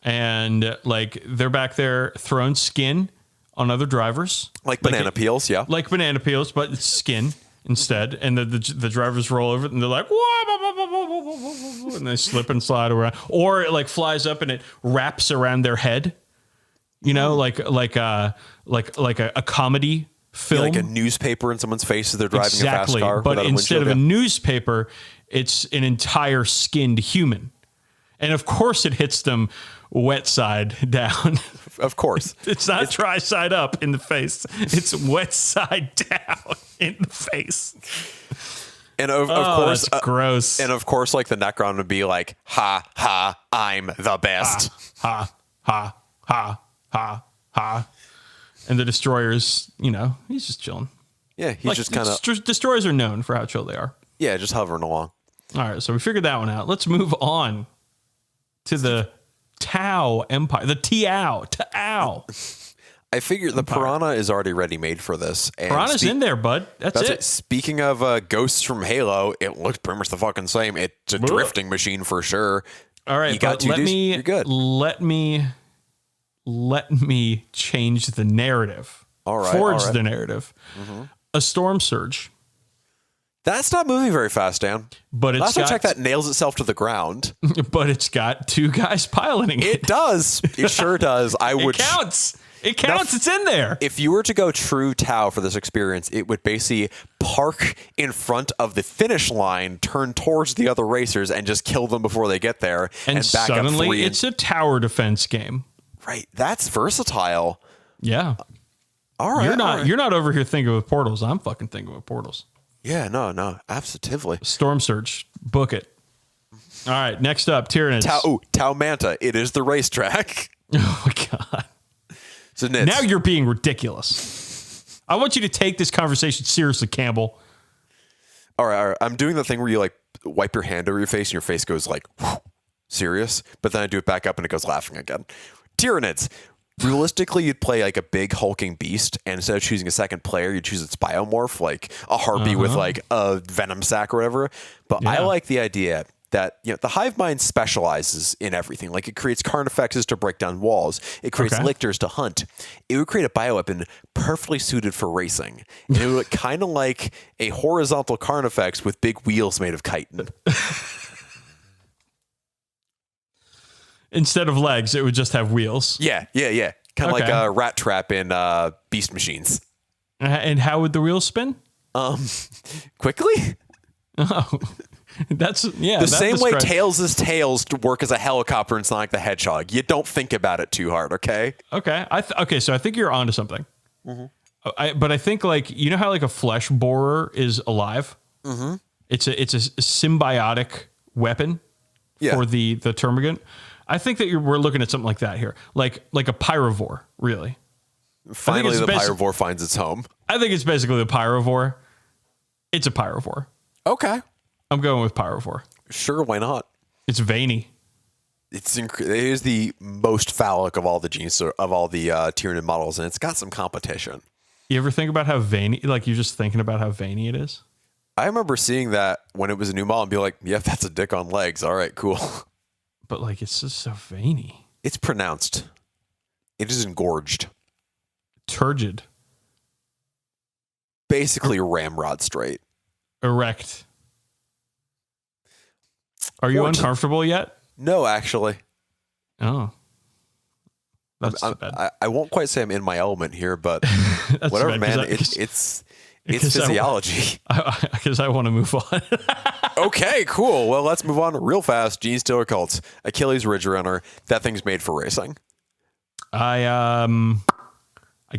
and like they're back there throwing skin on other drivers, like banana peels, yeah, like banana peels, but it's skin instead. And the drivers roll over it, and they're like, whoa, and they slip and slide around, or it like flies up and it wraps around their head. You know, like a comedy film, like a newspaper in someone's face as they're driving a fast car. But instead of a newspaper, it's an entire skinned human, and of course it hits them wet side down. Of course, it's not dry side up in the face; it's wet side down in the face. And of course, that's gross. And of course, like the Necron would be like, "Ha ha, I'm the best." Ha ha ha. Ha, ha. And the destroyers, he's just chilling. Yeah, he's just kind of... Destroyers are known for how chill they are. Yeah, just hovering along. All right, so we figured that one out. Let's move on to the Tau Empire. The Tau. I figure the Piranha is already ready-made for this. And Piranha's in there, bud. That's it. Speaking of ghosts from Halo, it looks pretty much the fucking same. It's a drifting machine for sure. All right, you got 2 you're good. let me change the narrative. Forge the narrative. Mm-hmm. A storm surge. That's not moving very fast, Dan. But it's last time I checked, that nails itself to the ground. But it's got two guys piloting it. It does. It sure does. It counts. It counts. Now, it's in there. If you were to go true Tau for this experience, it would basically park in front of the finish line, turn towards the other racers, and just kill them before they get there. And back suddenly, up 3 it's a tower defense game. Right. That's versatile. Yeah. All right. You're not over here thinking of portals. I'm fucking thinking of portals. Yeah. No. Absolutely. Storm Surge. Book it. All right. Next up, Tyranids. Tau Manta. It is the racetrack. Oh my god. So now you're being ridiculous. I want you to take this conversation seriously, Campbell. All right. I'm doing the thing where you like wipe your hand over your face and your face goes like serious, but then I do it back up and it goes laughing again. Tyranids. Realistically, you'd play like a big hulking beast, and instead of choosing a second player, you'd choose its biomorph, like a harpy with like a venom sac or whatever. But I like the idea that the hive mind specializes in everything. Like it creates carnifexes to break down walls. It creates lictors to hunt. It would create a bioweapon perfectly suited for racing. And it would look kind of like a horizontal carnifex with big wheels made of chitin. Instead of legs, it would just have wheels. Yeah. Kind of like a rat trap in Beast Machines. And how would the wheels spin? Quickly? Oh. That's the same way Tails' tails to work as a helicopter in Sonic the Hedgehog. You don't think about it too hard, okay? Okay. So I think you're onto something. Mm-hmm. But I think like how like a flesh borer is alive. Mm-hmm. It's a symbiotic weapon for the termagant. I think that we're looking at something like that here, like a pyrovore, really. Finally, the pyrovore finds its home. I think it's basically the pyrovore. It's a pyrovore. Okay. I'm going with pyrovore. Sure, why not? It's veiny. It is the most phallic of all the Tyranid models, and it's got some competition. You ever think about how veiny? Like you're just thinking about how veiny it is. I remember seeing that when it was a new model and be like, "Yeah, that's a dick on legs. All right, cool." But like, it's just so veiny. It's pronounced. It is engorged. Turgid. Basically, ramrod straight. Erect. Are you uncomfortable yet? No, actually. Oh. That's bad. I won't quite say I'm in my element here, but whatever, man. It's physiology. Because I want to move on. Okay, cool. Well, let's move on real fast. Gene Stealer Cults. Achilles Ridge Runner. That thing's made for racing. I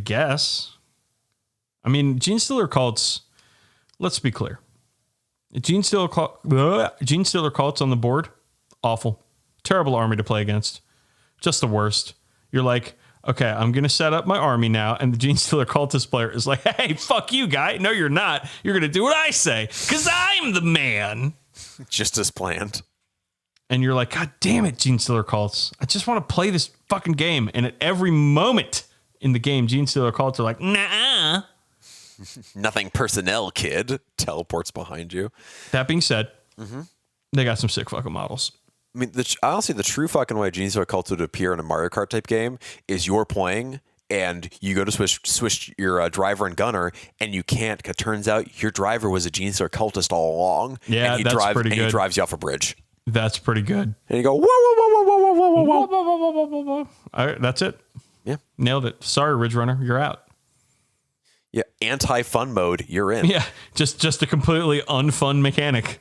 guess. I mean, Gene Stealer Cults, let's be clear. Gene Stealer Cults on the board, awful. Terrible army to play against. Just the worst. You're like, okay, I'm going to set up my army now. And the Gene Stealer Cultist player is like, hey, fuck you, guy. No, you're not. You're going to do what I say because I'm the man. Just as planned. And you're like, God damn it, Gene Stealer Cults. I just want to play this fucking game. And at every moment in the game, Gene Stealer Cults are like, nah. Nothing personnel, kid. Teleports behind you. That being said, they got some sick fucking models. I mean, honestly, the true fucking way Gene Stealer Cults would appear in a Mario Kart type game is you're playing and you go to switch your driver and gunner, and you can't. Because it turns out your driver was a Gene Stealer Cultist all along. Yeah, and that's pretty good. He drives you off a bridge. That's pretty good. And you go, whoa, whoa, whoa, whoa, whoa, whoa, whoa, whoa, whoa, whoa, whoa. All right, that's it. Yeah. Nailed it. Sorry, Ridge Runner, you're out. Yeah, anti-fun mode, you're in. Yeah, just a completely unfun mechanic.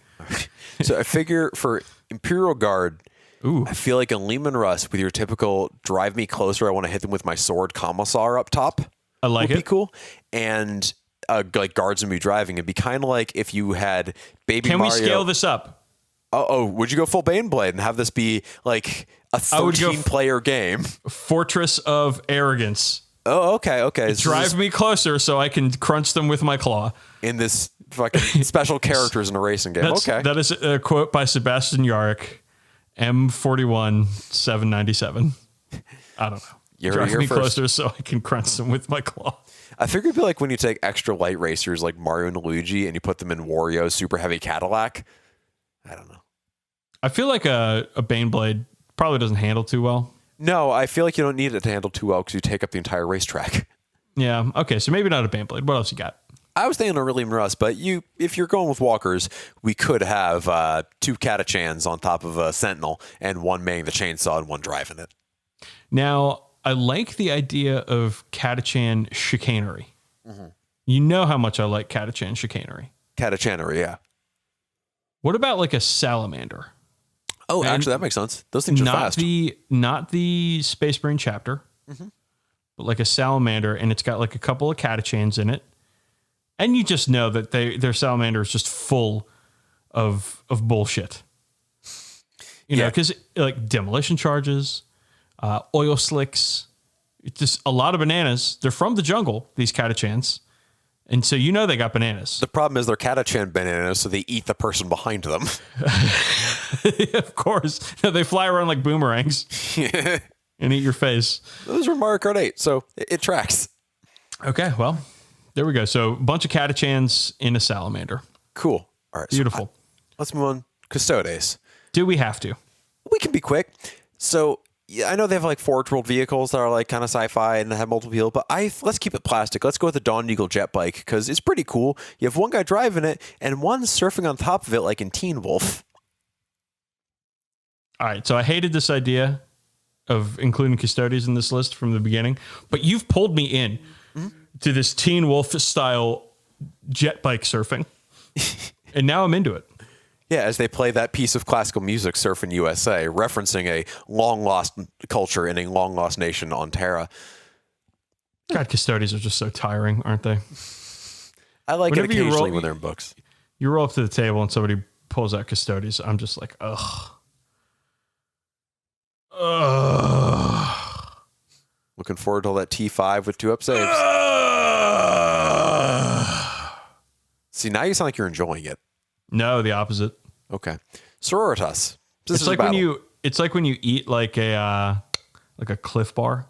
So I figure for Imperial Guard, I feel like in Lehman Russ with your typical drive me closer, I want to hit them with my sword Commissar up top. I like it. Would be cool. And like guards would be driving. It'd be kind of like if you had Baby Mario. Can we scale this up? Oh, would you go full Baneblade and have this be like a 13-player game? Fortress of Arrogance. Oh, okay. Drive me closer so I can crunch them with my claw. In this fucking special characters in a racing game. That is a quote by Sebastian Yarrick, M41 797. I don't know. Drive me closer so I can crunch them with my claw. I figured it'd be like when you take extra light racers like Mario and Luigi and you put them in Wario's super heavy Cadillac. I don't know. I feel like a Baneblade probably doesn't handle too well. No, I feel like you don't need it to handle too well because you take up the entire racetrack. Yeah. Okay. So maybe not a Beyblade. What else you got? I was thinking a Rillium Russ, but if you're going with walkers, we could have 2 Catachans on top of a Sentinel and one manning the chainsaw and one driving it. Now, I like the idea of Catachan chicanery. You know how much I like Catachan chicanery. Catachanery, yeah. What about like a salamander? Oh, actually, that makes sense. Those things are fast. Not the Space Marine chapter, but like a salamander, and it's got like a couple of Catachans in it. And you just know that their salamander is just full of bullshit. You know, because like demolition charges, oil slicks, it's just a lot of bananas. They're from the jungle, these Catachans. And so you know they got bananas. The problem is they're Catachan bananas, so they eat the person behind them. Of course. They fly around like boomerangs and eat your face. Those were Mario Kart 8, so it tracks. Okay, well, there we go. So a bunch of Catachans in a salamander. Cool. All right. Beautiful. So let's move on. Custodes. Do we have to? We can be quick. So yeah, I know they have like Forge World vehicles that are like kind of sci-fi and have multiple people, but let's keep it plastic. Let's go with the Dawn Eagle jet bike because it's pretty cool. You have one guy driving it and one surfing on top of it like in Teen Wolf. All right, so I hated this idea of including Custodes in this list from the beginning, but you've pulled me in to this Teen Wolf style jet bike surfing, and now I'm into it. Yeah, as they play that piece of classical music, Surfing USA, referencing a long-lost culture in a long-lost nation on Terra. God, Custodes are just so tiring, aren't they? I like it occasionally when they're in books. You roll up to the table and somebody pulls out Custodes. I'm just like, ugh. Looking forward to all that T5 with 2-up saves. See, now you sound like you're enjoying it. No, the opposite. Okay. Sororitas. It's like when you eat like a Cliff Bar,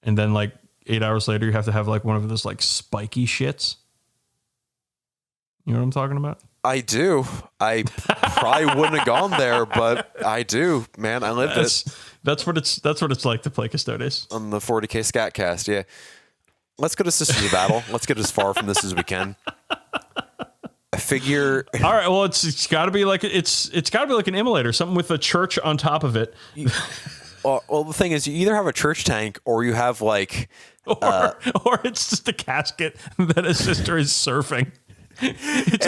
and then like 8 hours later you have to have like one of those like spiky shits. You know what I'm talking about? I do. I probably wouldn't have gone there, but I do. Man, I lived it. That's what it's like to play Custodes on the 40K Scatcast. Yeah. Let's go to Sisters of Battle. Let's get as far from this as we can. I figure. All right. Well, it's got to be like it's got to be like an immolator, something with a church on top of it. Well, the thing is, you either have a church tank or you have like, or it's just a casket that a sister is surfing. It's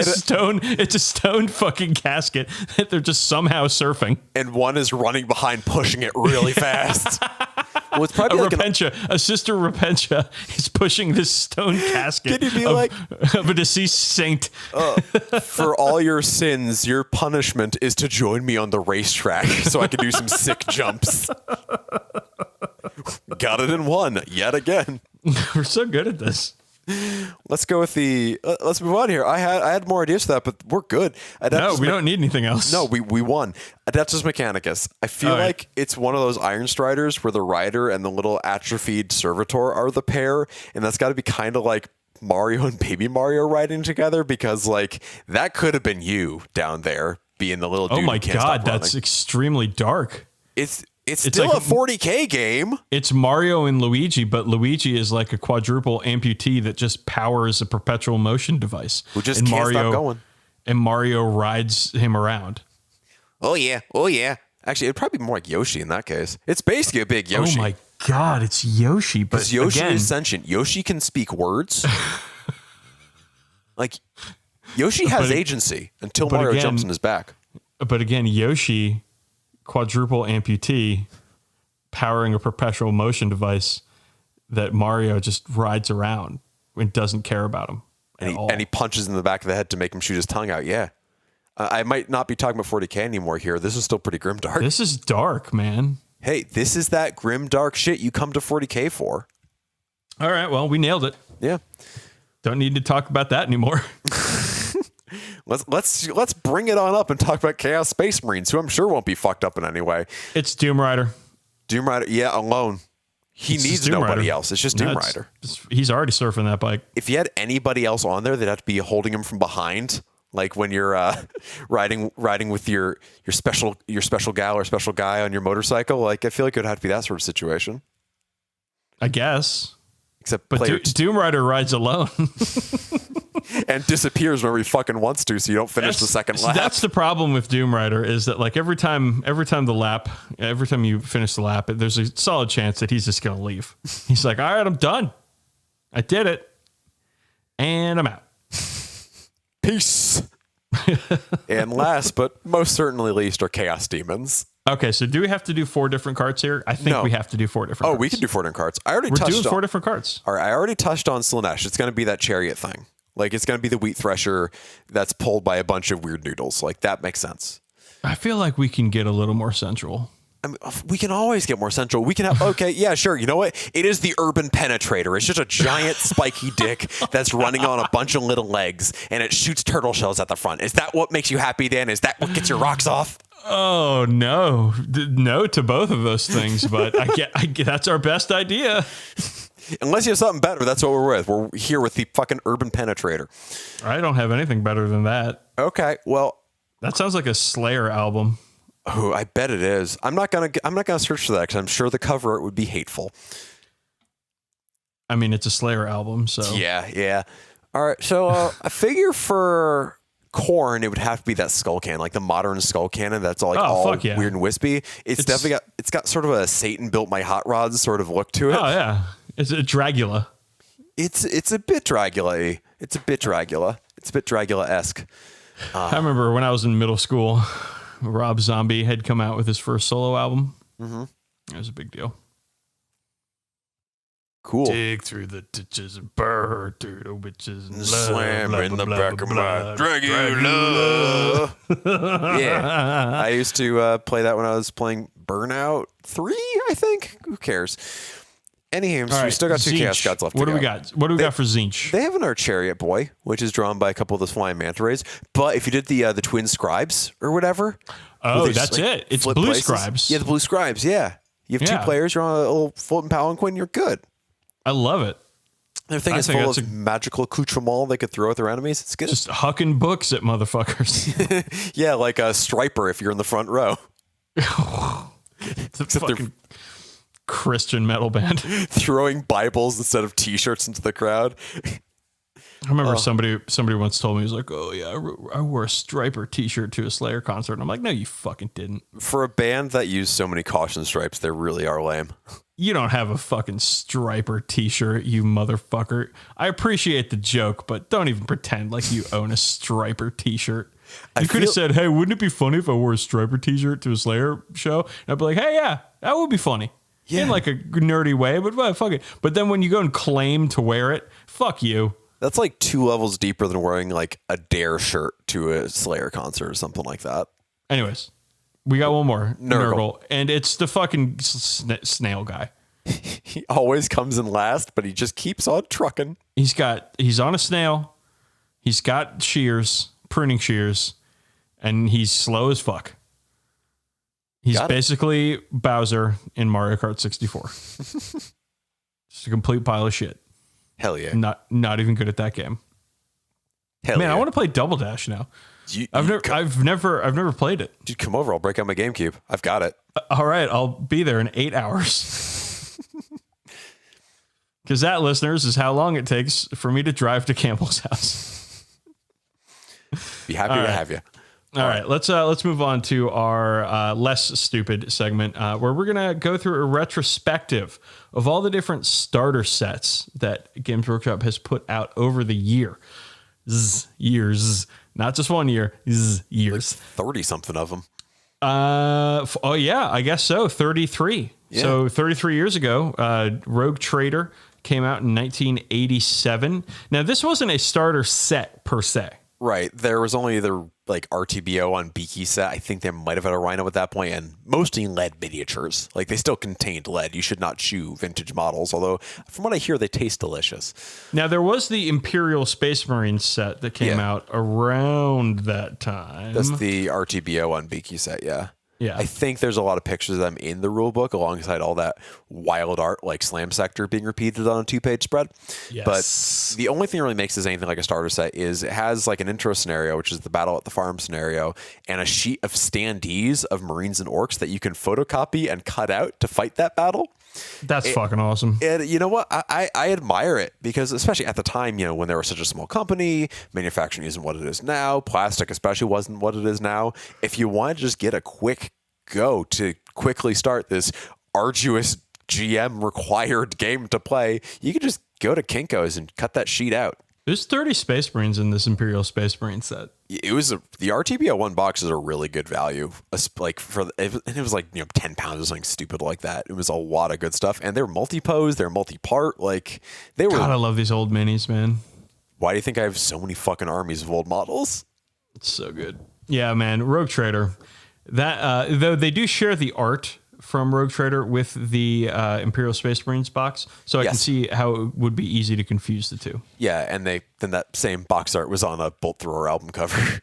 a stone fucking casket that they're just somehow surfing, and one is running behind, pushing it really fast. Well, it's probably a sister Repentia is pushing this stone casket of a deceased saint. For all your sins, your punishment is to join me on the racetrack so I can do some sick jumps. Got it in one yet again. We're so good at this. Let's go with let's move on here. I had more ideas for that, but we're good. We don't need anything else. No, we won. Adeptus Mechanicus. I feel like it's one of those Iron Striders where the rider and the little atrophied servitor are the pair, and that's got to be kind of like Mario and Baby Mario riding together, because like that could have been you down there being the little dude. Oh my who can't god, stop running. that's extremely dark. It's still like a 40K game. It's Mario and Luigi, but Luigi is like a quadruple amputee that just powers a perpetual motion device. Who just can't stop going. And Mario rides him around. Oh yeah. Actually, it'd probably be more like Yoshi in that case. It's basically a big Yoshi. Oh my god, it's Yoshi. But Yoshi is sentient. Yoshi can speak words. Like, Yoshi has agency until Mario jumps on his back. But again, Yoshi, quadruple amputee, powering a perpetual motion device that Mario just rides around and doesn't care about him and he punches in the back of the head to make him shoot his tongue out. Yeah. I might not be talking about 40K anymore here. This is still pretty grimdark. This is dark, man. Hey, this is that grimdark shit you come to 40K for. All right. Well, we nailed it. Yeah. Don't need to talk about that anymore. Let's bring it on up and talk about Chaos Space Marines, who I'm sure won't be fucked up in any way. It's Doom Rider. Doom Rider, yeah, alone. He needs nobody else. It's just Doom Rider. He's already surfing that bike. If you had anybody else on there, they'd have to be holding him from behind, Like when you're riding with your special gal or special guy on your motorcycle. Like I feel like it would have to be that sort of situation. I guess. Except but Doom Rider rides alone. And disappears whenever he fucking wants to, so you don't finish the second lap. That's the problem with Doom Rider is that like every time you finish the lap, there's a solid chance that he's just gonna leave. He's like, all right, I'm done. I did it. And I'm out. Peace. And last but most certainly least are Chaos Demons. Okay, so do we have to do 4 different carts here? I think we have to do 4 different carts. Oh, we can do 4 different carts. We're doing 4 different carts. All right, I already touched on Slanesh. It's going to be that chariot thing. Like, it's going to be the wheat thresher that's pulled by a bunch of weird noodles. Like, that makes sense. I feel like we can get a little more central. I mean, we can always get more central. We can have, okay, yeah, sure. You know what? It is the urban penetrator. It's just a giant spiky dick that's running on a bunch of little legs, and it shoots turtle shells at the front. Is that what makes you happy, Dan? Is that what gets your rocks off? Oh, no. No to both of those things, but I get that's our best idea. Unless you have something better, that's what we're with. We're here with the fucking urban penetrator. I don't have anything better than that. Okay, well, that sounds like a Slayer album. Oh, I bet it is. I'm not gonna search for that because I'm sure the cover art would be hateful. I mean, it's a Slayer album, so yeah. All right, so I figure for Korn, it would have to be that skull cannon, like the modern skull cannon. That's all weird and wispy. It's definitely got sort of a Satan built my hot rods sort of look to it. Oh yeah, it's a Dragula. It's a bit Dragula-y. It's a bit Dragula-esque. I remember when I was in middle school, Rob Zombie had come out with his first solo album. Mm-hmm. It was a big deal. Cool. Dig through the ditches and burn through the witches and slam in the back of my Dragula. Yeah. I used to play that when I was playing Burnout 3, I think. Who cares? Anyhow, so we still got 2 Chaos Gods left. What do we got? What do we got for Zinch? They have another Chariot Boy, which is drawn by a couple of the flying manta rays. But if you did the twin scribes or whatever, oh, that's it. It's blue scribes. Yeah, the blue scribes. Yeah, you have 2 players. You're on a little floating palanquin. You're good. I love it. Their thing is full of magical accoutrement they could throw at their enemies. It's good. Just hucking books at motherfuckers. Yeah, like a striper if you're in the front row. It's a fucking Christian metal band. Throwing Bibles instead of T-shirts into the crowd. I remember somebody once told me, he was like, oh yeah, I wore a Striper T-shirt to a Slayer concert. And I'm like, no, you fucking didn't. For a band that used so many caution stripes, they really are lame. You don't have a fucking Striper T-shirt, you motherfucker. I appreciate the joke, but don't even pretend like you own a Striper T-shirt. You could have said, hey, wouldn't it be funny if I wore a Striper T-shirt to a Slayer show? And I'd be like, hey, yeah, that would be funny. Yeah. In like a nerdy way, but fuck it. But then when you go and claim to wear it, fuck you. That's like 2 levels deeper than wearing like a Dare shirt to a Slayer concert or something like that. Anyways, we got one more. Nurgle. And it's the fucking snail guy. He always comes in last, but he just keeps on trucking. He's on a snail. He's got shears, pruning shears, and he's slow as fuck. He's basically Bowser in Mario Kart 64. Just a complete pile of shit. Hell yeah. Not even good at that game. Hell yeah. I want to play Double Dash now. I've never played it. Dude, come over. I'll break out my GameCube. I've got it. All right. I'll be there in 8 hours. Because that, listeners, is how long it takes for me to drive to Campbell's house. Be happy to have you. All right, let's move on to our less stupid segment where we're going to go through a retrospective of all the different starter sets that Games Workshop has put out over the years. Not just 1 year, years. Like 30-something of them. Oh, yeah, I guess so. 33. Yeah. So 33 years ago, Rogue Trader came out in 1987. Now, this wasn't a starter set per se. Right. There was only the like RTBO on Beaky set. I think they might have had a Rhino at that point, and mostly lead miniatures. Like they still contained lead. You should not chew vintage models, although from what I hear, they taste delicious. Now there was the Imperial Space Marine set that came out around that time. That's the RTBO on Beaky set, yeah. Yeah. I think there's a lot of pictures of them in the rule book alongside all that wild art like Slam Sector being repeated on a 2-page spread. Yes. But the only thing that really makes this anything like a starter set is it has like an intro scenario, which is the battle at the farm scenario, and a sheet of standees of Marines and Orcs that you can photocopy and cut out to fight that battle. That's fucking awesome. And you know what? I admire it because especially at the time, you know, when they were such a small company, manufacturing isn't what it is now. Plastic especially wasn't what it is now. If you want to just get a quick go to quickly start this arduous GM required game to play, you can just go to Kinko's and cut that sheet out. There's 30 Space Marines in this Imperial Space Marine set. It was the RTBO1 box is a really good value. Like it was like, you know, 10 pounds or something stupid like that. It was a lot of good stuff, and they're multi-pose, they're multi-part. Like they were. God, I love these old minis, man. Why do you think I have so many fucking armies of old models? It's so good. Yeah, man. Rogue Trader. That though they do share the art from Rogue Trader with the Imperial Space Marines box, so I can see how it would be easy to confuse the two. Yeah, and then that same box art was on a Bolt Thrower album cover.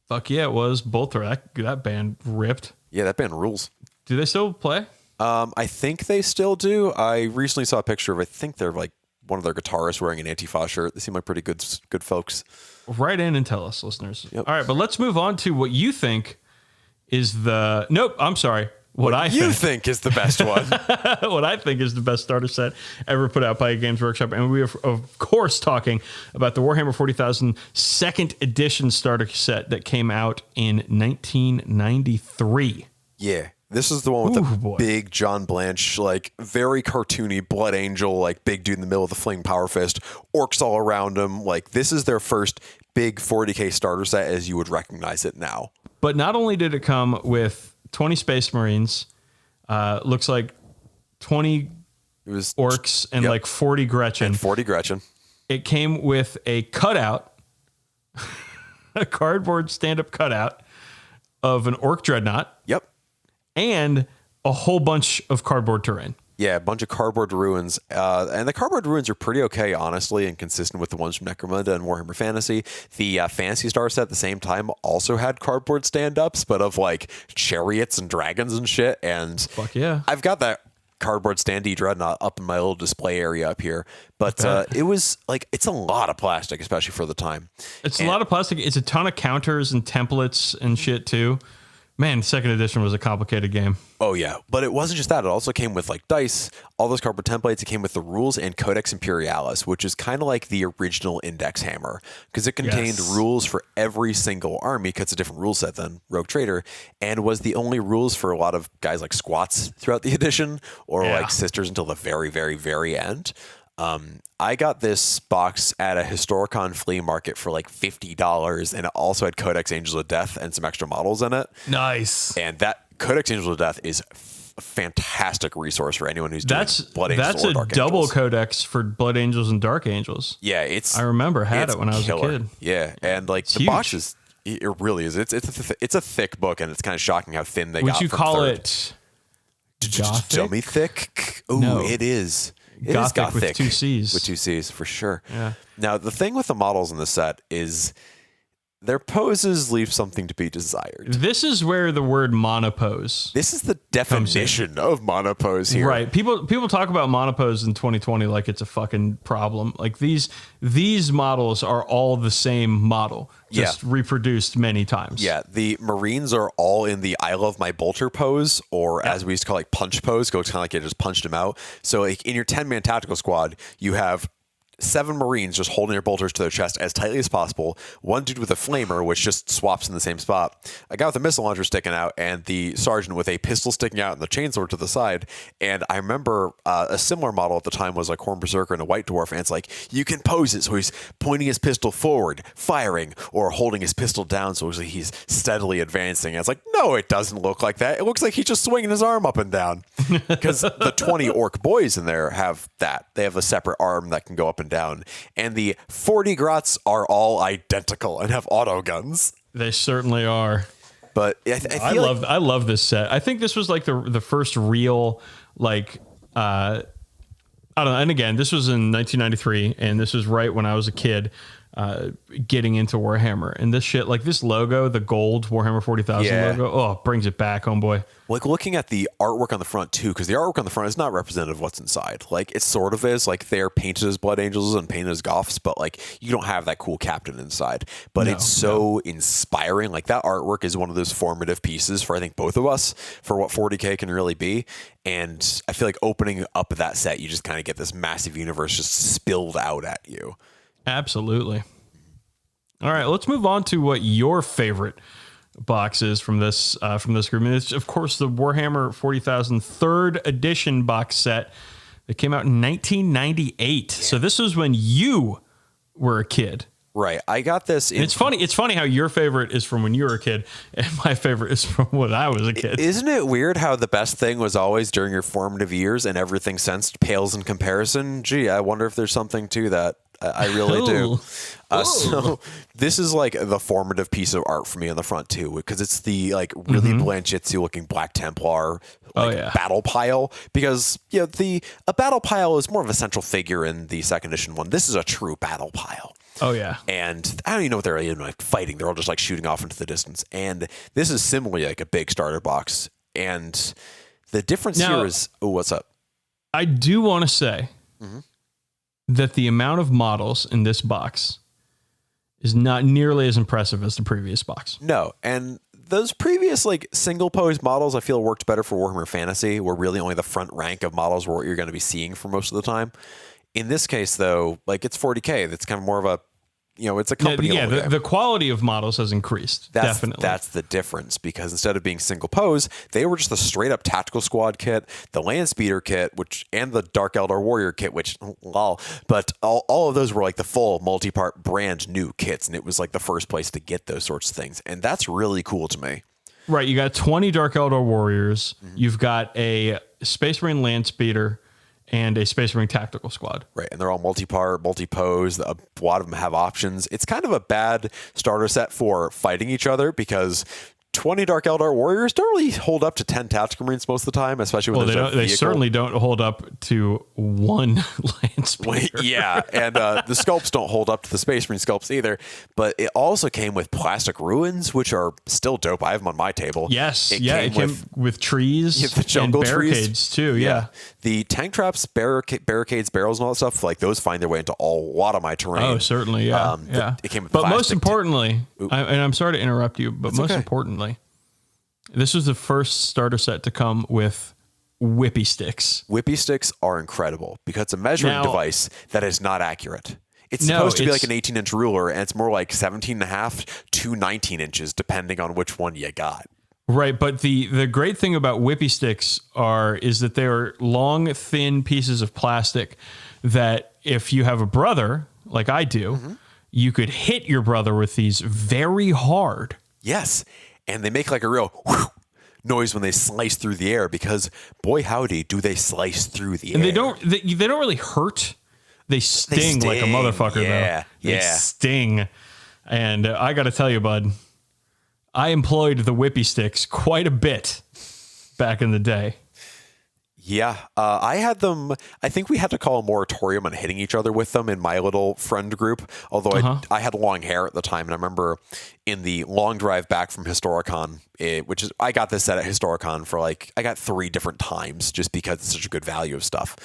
Fuck yeah, it was. Bolt Thrower. That band ripped. Yeah, that band rules. Do they still play? I think they still do. I recently saw a picture of, I think they're like one of their guitarists wearing an Antifa shirt. They seem like pretty good folks. Write in and tell us, listeners. Yep. All right, but let's move on to what you think is the... Nope, I'm sorry. What I think is the best one. What I think is the best starter set ever put out by a Games Workshop. And we are, of course, talking about the Warhammer 40,000 second edition starter set that came out in 1993. Yeah. This is the one with the big John Blanche, like very cartoony Blood Angel, like big dude in the middle with a fling power fist, orcs all around him. Like this is their first big 40K starter set as you would recognize it now. But not only did it come with 20 Space Marines, looks like 20 orcs and like 40 Gretchen. And 40 Gretchen. It came with a cutout, a cardboard stand-up cutout of an orc dreadnought. Yep. And a whole bunch of cardboard terrain. Yeah, a bunch of cardboard ruins. And the cardboard ruins are pretty okay, honestly, and consistent with the ones from Necromunda and Warhammer Fantasy. The Fantasy Star set at the same time also had cardboard stand-ups, but of like chariots and dragons and shit. And fuck yeah. I've got that cardboard standee dreadnought up in my little display area up here. But it was like, it's a lot of plastic, especially for the time. It's a lot of plastic. It's a ton of counters and templates and shit too. Man, second edition was a complicated game. Oh, yeah. But it wasn't just that. It also came with like dice, all those cardboard templates. It came with the rules and Codex Imperialis, which is kind of like the original Index Hammer because it contained rules for every single army because it's a different rule set than Rogue Trader and was the only rules for a lot of guys like squats throughout the edition or like sisters until the very, very, very end. I got this box at a Historicon flea market for like $50, and it also had Codex Angels of Death and some extra models in it. Nice. And that Codex Angels of Death is a fantastic resource for anyone who's doing Blood Angels That's or a Dark double Angels. Codex for Blood Angels and Dark Angels. Yeah, I remember had it when I was a kid. Yeah, and like it's the huge. box is, it really is. It's a thick book, and it's kind of shocking how thin they Would got. you from call third. it Gothic? Dummy thick? Oh, No. it is. It Gothic is Gothic with two C's. With two C's, for sure. Yeah. Now, the thing with the models in the set is their poses leave something to be desired. This is where the word monopose. This is the definition of monopose here. Right. People talk about monopose in 2020 like it's a fucking problem. Like these models are all the same model, just reproduced many times. Yeah, the Marines are all in the I love my bolter pose, or as we used to call it, punch pose. Go kind of like you just punched them out. So like in your 10-man tactical squad, you have 7 Marines just holding their bolters to their chest as tightly as possible. One dude with a flamer, which just swaps in the same spot. A guy with a missile launcher sticking out, and the sergeant with a pistol sticking out and the chainsword to the side. And I remember a similar model at the time was like Horn Berserker and a White Dwarf, and it's like, you can pose it so he's pointing his pistol forward, firing, or holding his pistol down so he's steadily advancing. And it's like, no, it doesn't look like that. It looks like he's just swinging his arm up and down. Because the 20 orc boys in there have that. They have a separate arm that can go up and down. And the 40 Grots are all identical and have auto guns. They certainly are. But I love this set. I think this was like the first real, like, I don't know. And again, this was in 1993, and this was right when I was a kid. getting into Warhammer. And this shit, like this logo, the gold Warhammer 40,000 logo, oh, brings it back, homeboy. Like looking at the artwork on the front too, because the artwork on the front is not representative of what's inside. Like it sort of is, like they're painted as Blood Angels and painted as Goths, but like you don't have that cool captain inside. But it's so inspiring. Like that artwork is one of those formative pieces for I think both of us for what 40K can really be. And I feel like opening up that set, you just kind of get this massive universe just spilled out at you. Absolutely. All right, let's move on to what your favorite box is from this group. And it's, of course, the Warhammer 40,000 3rd edition box set that came out in 1998. So this was when you were a kid. Right. I got this. It's funny how your favorite is from when you were a kid and my favorite is from when I was a kid. Isn't it weird how the best thing was always during your formative years and everything since pales in comparison? Gee, I wonder if there's something to that. I really do. So this is like the formative piece of art for me on the front too, because it's the like really Blanchitsu looking Black Templar battle pile. Because a battle pile is more of a central figure in the 2nd edition one. This is a true battle pile. Oh yeah. And I don't even know what they're even like fighting. They're all just like shooting off into the distance. And this is similarly like a big starter box. And the difference here is, what's up? I do want to say that the amount of models in this box is not nearly as impressive as the previous box. No, and those previous like single pose models I feel worked better for Warhammer Fantasy, where really only the front rank of models were what you're going to be seeing for most of the time. In this case, though, like it's 40K, that's kind of more of a, it's a company. The quality of models has increased. Definitely. That's the difference, because instead of being single pose, they were just a straight up tactical squad kit, the land speeder kit, and the Dark Eldar Warrior kit, which lol. But all of those were like the full multi-part brand new kits, and it was like the first place to get those sorts of things, and that's really cool to me. Right, you got 20 Dark Eldar Warriors, you've got a Space Marine land speeder, and a Space Marine tactical squad. Right, and they're all multi-part, multi-pose. A lot of them have options. It's kind of a bad starter set for fighting each other, because 20 Dark Eldar Warriors don't really hold up to 10 Tactical Marines most of the time, especially when they certainly don't hold up to one land speeder. Yeah, and the sculpts don't hold up to the Space Marine sculpts either, but it also came with plastic ruins, which are still dope. I have them on my table. Yes, it came with trees the jungle and barricades trees too, yeah. The tank traps, barricades, barrels, and all that stuff, like those find their way into a lot of my terrain. Oh, certainly, yeah. It came with but most importantly, and I'm sorry to interrupt you, but most okay. importantly, this was the first starter set to come with whippy sticks. Whippy sticks are incredible because it's a measuring device that is not accurate. It's supposed to be like an 18-inch ruler, and it's more like 17.5 to 19 inches, depending on which one you got. Right, but the great thing about whippy sticks is that they are long, thin pieces of plastic that if you have a brother, like I do, you could hit your brother with these very hard. Yes, and they make like a real whoosh noise when they slice through the air, because boy howdy do they slice through the air. And they don't really hurt. They sting like a motherfucker, though. They sting. And I got to tell you, bud, I employed the whippy sticks quite a bit back in the day. Yeah, I had them. I think we had to call a moratorium on hitting each other with them in my little friend group. Although I had long hair at the time, and I remember in the long drive back from Historicon, I got this set at Historicon for I got 3 different times just because it's such a good value of stuff.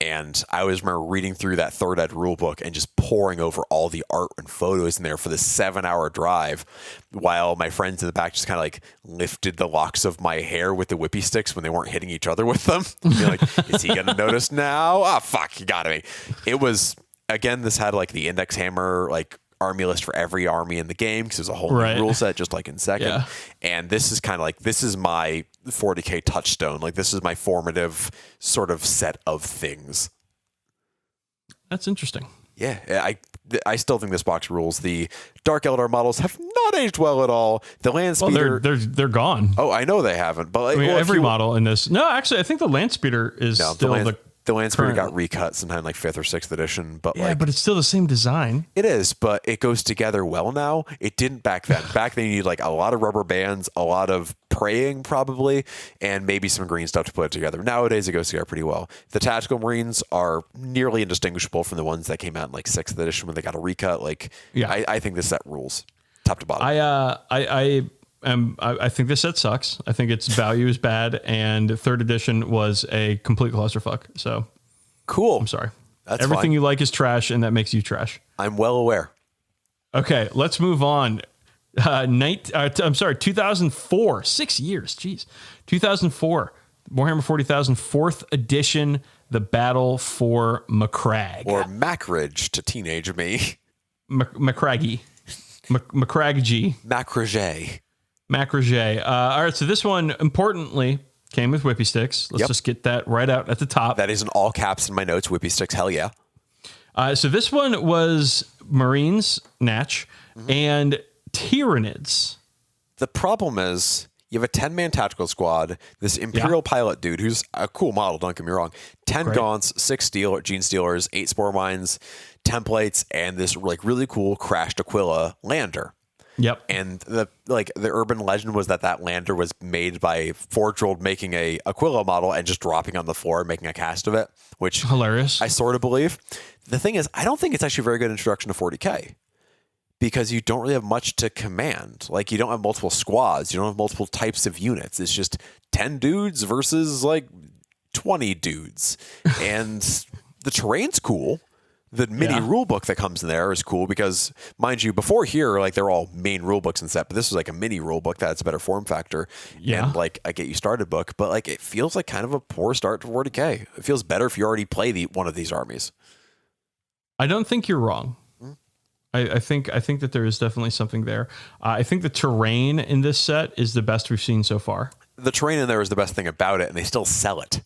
And I always remember reading through that 3rd ed rule book and just poring over all the art and photos in there for this 7-hour drive, while my friends in the back just kind of lifted the locks of my hair with the whippy sticks when they weren't hitting each other with them. You're like, is he gonna notice now? Oh fuck, you gotta be. It was, again, this had the index hammer army list for every army in the game, because there's a whole new rule set just in second. Yeah. And this is kind of this is my 40K touchstone. This is my formative sort of set of things. That's interesting. Yeah, I still think this box rules. The Dark Eldar models have not aged well at all. The land speeder, they're gone. Oh, I know they haven't. But every model in this. No, actually, I think the land speeder is still the land speeder got recut sometime 5th or 6th edition. But but it's still the same design. It is, but it goes together well now. It didn't back then. Back then, you need a lot of rubber bands, a lot of praying probably, and maybe some green stuff to put it together. Nowadays, it goes together pretty well. The tactical Marines are nearly indistinguishable from the ones that came out in like 6th edition when they got a recut. Like, I think this set rules top to bottom. I think this set sucks. I think its value is bad, and 3rd edition was a complete clusterfuck. So cool. I'm sorry. That's everything fine. you like is trash, and that makes you trash. I'm well aware. Okay, let's move on. 2004, 6 years. Jeez, 2004, Warhammer 40,000, 4th edition, the Battle for Macragge, or Macridge to teenage me. Macragge, Macragge, Macragge. All right, so this one importantly came with whippy sticks. Let's just get that right out at the top. That is in all caps in my notes. Whippy sticks, hell yeah. So this one was Marines, Natch, and Tyranids. The problem is you have a 10-man tactical squad, this Imperial pilot dude who's a cool model, don't get me wrong. 10 gaunts, 6 gene stealers, 8 spore mines, templates, and this like really cool crashed Aquila lander. Yep. And the urban legend was that lander was made by 4-year-old making a Aquila model and just dropping on the floor and making a cast of it, which hilarious. I sort of believe. The thing is, I don't think it's actually a very good introduction to 40K because you don't really have much to command. Like, you don't have multiple squads. You don't have multiple types of units. It's just 10 dudes versus like 20 dudes. And the terrain's cool. The mini rulebook that comes in there is cool because, mind you, before here, like they're all main rulebooks and set, but this was like a mini rulebook that's a better form factor and like a get you started book. But like it feels like kind of a poor start to 40K. It feels better if you already play one of these armies. I don't think you're wrong. I think that there is definitely something there. I think the terrain in this set is the best we've seen so far. The terrain in there is the best thing about it, and they still sell it.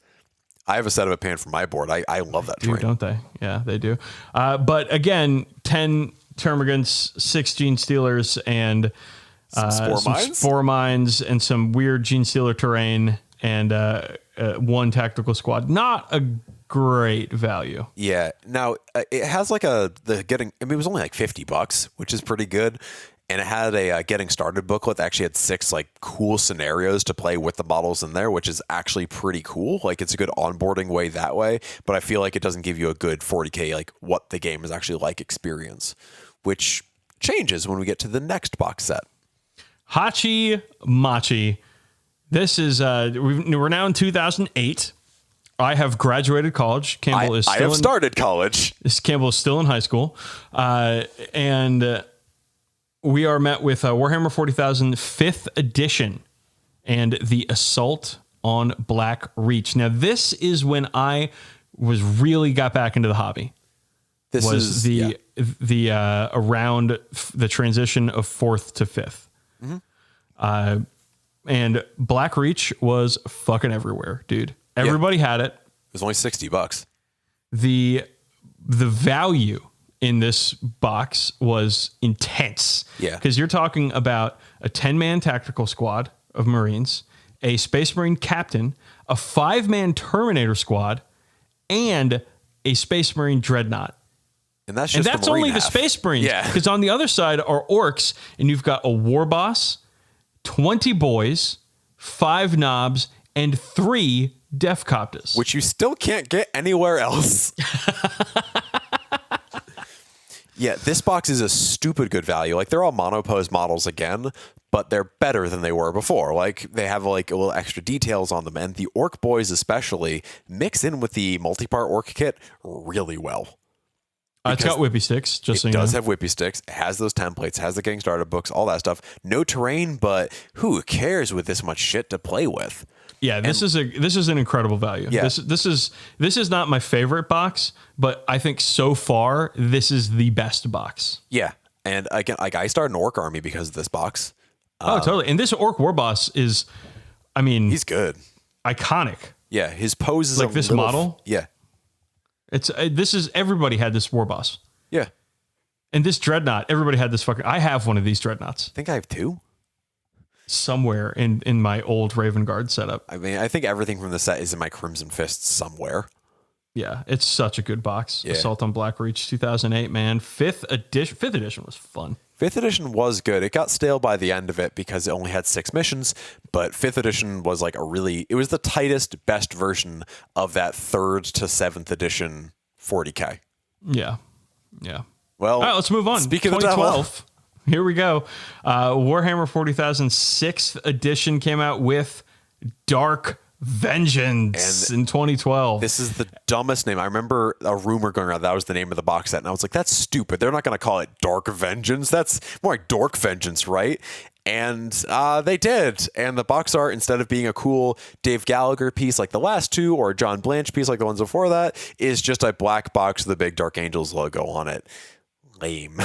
I have a set of a pan for my board. I love that terrain. Don't they? Yeah, they do. But again, 10 termagants, 6 gene stealers, and some spore mines, and some weird gene stealer terrain, and 1 tactical squad. Not a great value. Yeah. Now it has like it was only like $50, which is pretty good. And it had a getting started booklet that actually had 6 like cool scenarios to play with the models in there, which is actually pretty cool. Like it's a good onboarding way that way, but I feel like it doesn't give you a good 40K, like what the game is actually like experience, which changes when we get to the next box set. Hachi Machi. This is, we're now in 2008. I have graduated college. Campbell is still started college. Campbell is still in high school. And we are met with Warhammer 40,000 5th edition and the Assault on Black Reach. Now, this is when I really got back into the hobby. This was around the transition of 4th to 5th. And Black Reach was fucking everywhere, dude. Everybody had it. It was only $60. The value in this box was intense. Yeah. Because you're talking about a 10-man tactical squad of Marines, a Space Marine captain, a 5-man Terminator squad, and a Space Marine dreadnought. And that's only the Space Marines. Yeah. Because on the other side are orcs, and you've got a war boss, 20 boys, 5 knobs, and 3 Def Coptas. Which you still can't get anywhere else. Yeah, this box is a stupid good value. Like, they're all monopose models again, but they're better than they were before. Like, they have like a little extra details on them, and the orc boys especially mix in with the multi-part orc kit really well. It's got whippy sticks, just so you know. It does have whippy sticks. It has those templates, it has the getting started books, all that stuff. No terrain, but who cares with this much shit to play with? Yeah, this is an incredible value. Yeah. This is not my favorite box, but I think so far this is the best box. Yeah, and again, like I started an orc army because of this box. Totally. And this orc war boss is, I mean, he's good, iconic. Yeah, his pose is like this model. Yeah, everybody had this war boss. Yeah, and this dreadnought, everybody had this fucking. I have one of these dreadnoughts. I think I have 2. Somewhere in my old Raven Guard setup. I mean, I think everything from the set is in my Crimson Fists somewhere. Yeah, it's such a good box. Yeah. Assault on Black Reach 2008, man. Fifth edition was fun. 5th edition was good. It got stale by the end of it because it only had 6 missions, but 5th edition was like it was the tightest, best version of that 3rd to 7th edition 40K. Yeah. Yeah. Well, all right, let's move on. Speaking of 2012, here we go. Warhammer 40,000 6th edition came out with Dark Vengeance in 2012. This is the dumbest name. I remember a rumor going around that was the name of the box set, and I was like, that's stupid. They're not going to call it Dark Vengeance. That's more like Dork Vengeance, right? And they did. And the box art, instead of being a cool Dave Gallagher piece like the last two, or a John Blanche piece like the ones before that, is just a black box with the big Dark Angels logo on it. Lame.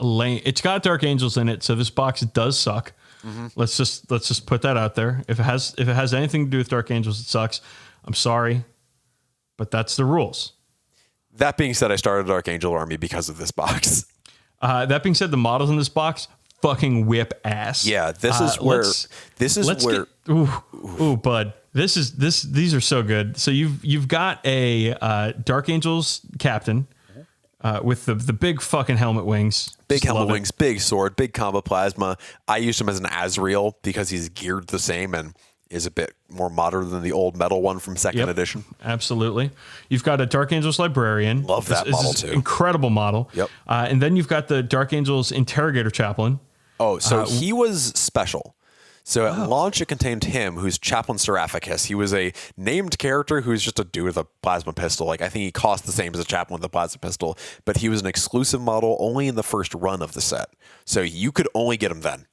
Lame. It's got Dark Angels in it, so this box does suck. Mm-hmm. Let's just put that out there. If it has anything to do with Dark Angels, it sucks. I'm sorry, but that's the rules. That being said, I started Dark Angel Army because of this box. That being said, the models in this box fucking whip ass. Yeah, this is where. Ooh, bud. These are so good. So you've got a Dark Angels captain. With the big fucking helmet wings. Big helmet wings, big sword, big combo plasma. I used him as an Azrael because he's geared the same and is a bit more modern than the old metal one from 2nd edition. Absolutely. You've got a Dark Angels Librarian. Love that model too. Incredible model. Yep. And then you've got the Dark Angels Interrogator Chaplain. Oh, so he was special. So at launch, it contained him, who's Chaplain Seraphicus. He was a named character who's just a dude with a plasma pistol. Like, I think he cost the same as a Chaplain with a plasma pistol, but he was an exclusive model only in the first run of the set. So you could only get him then.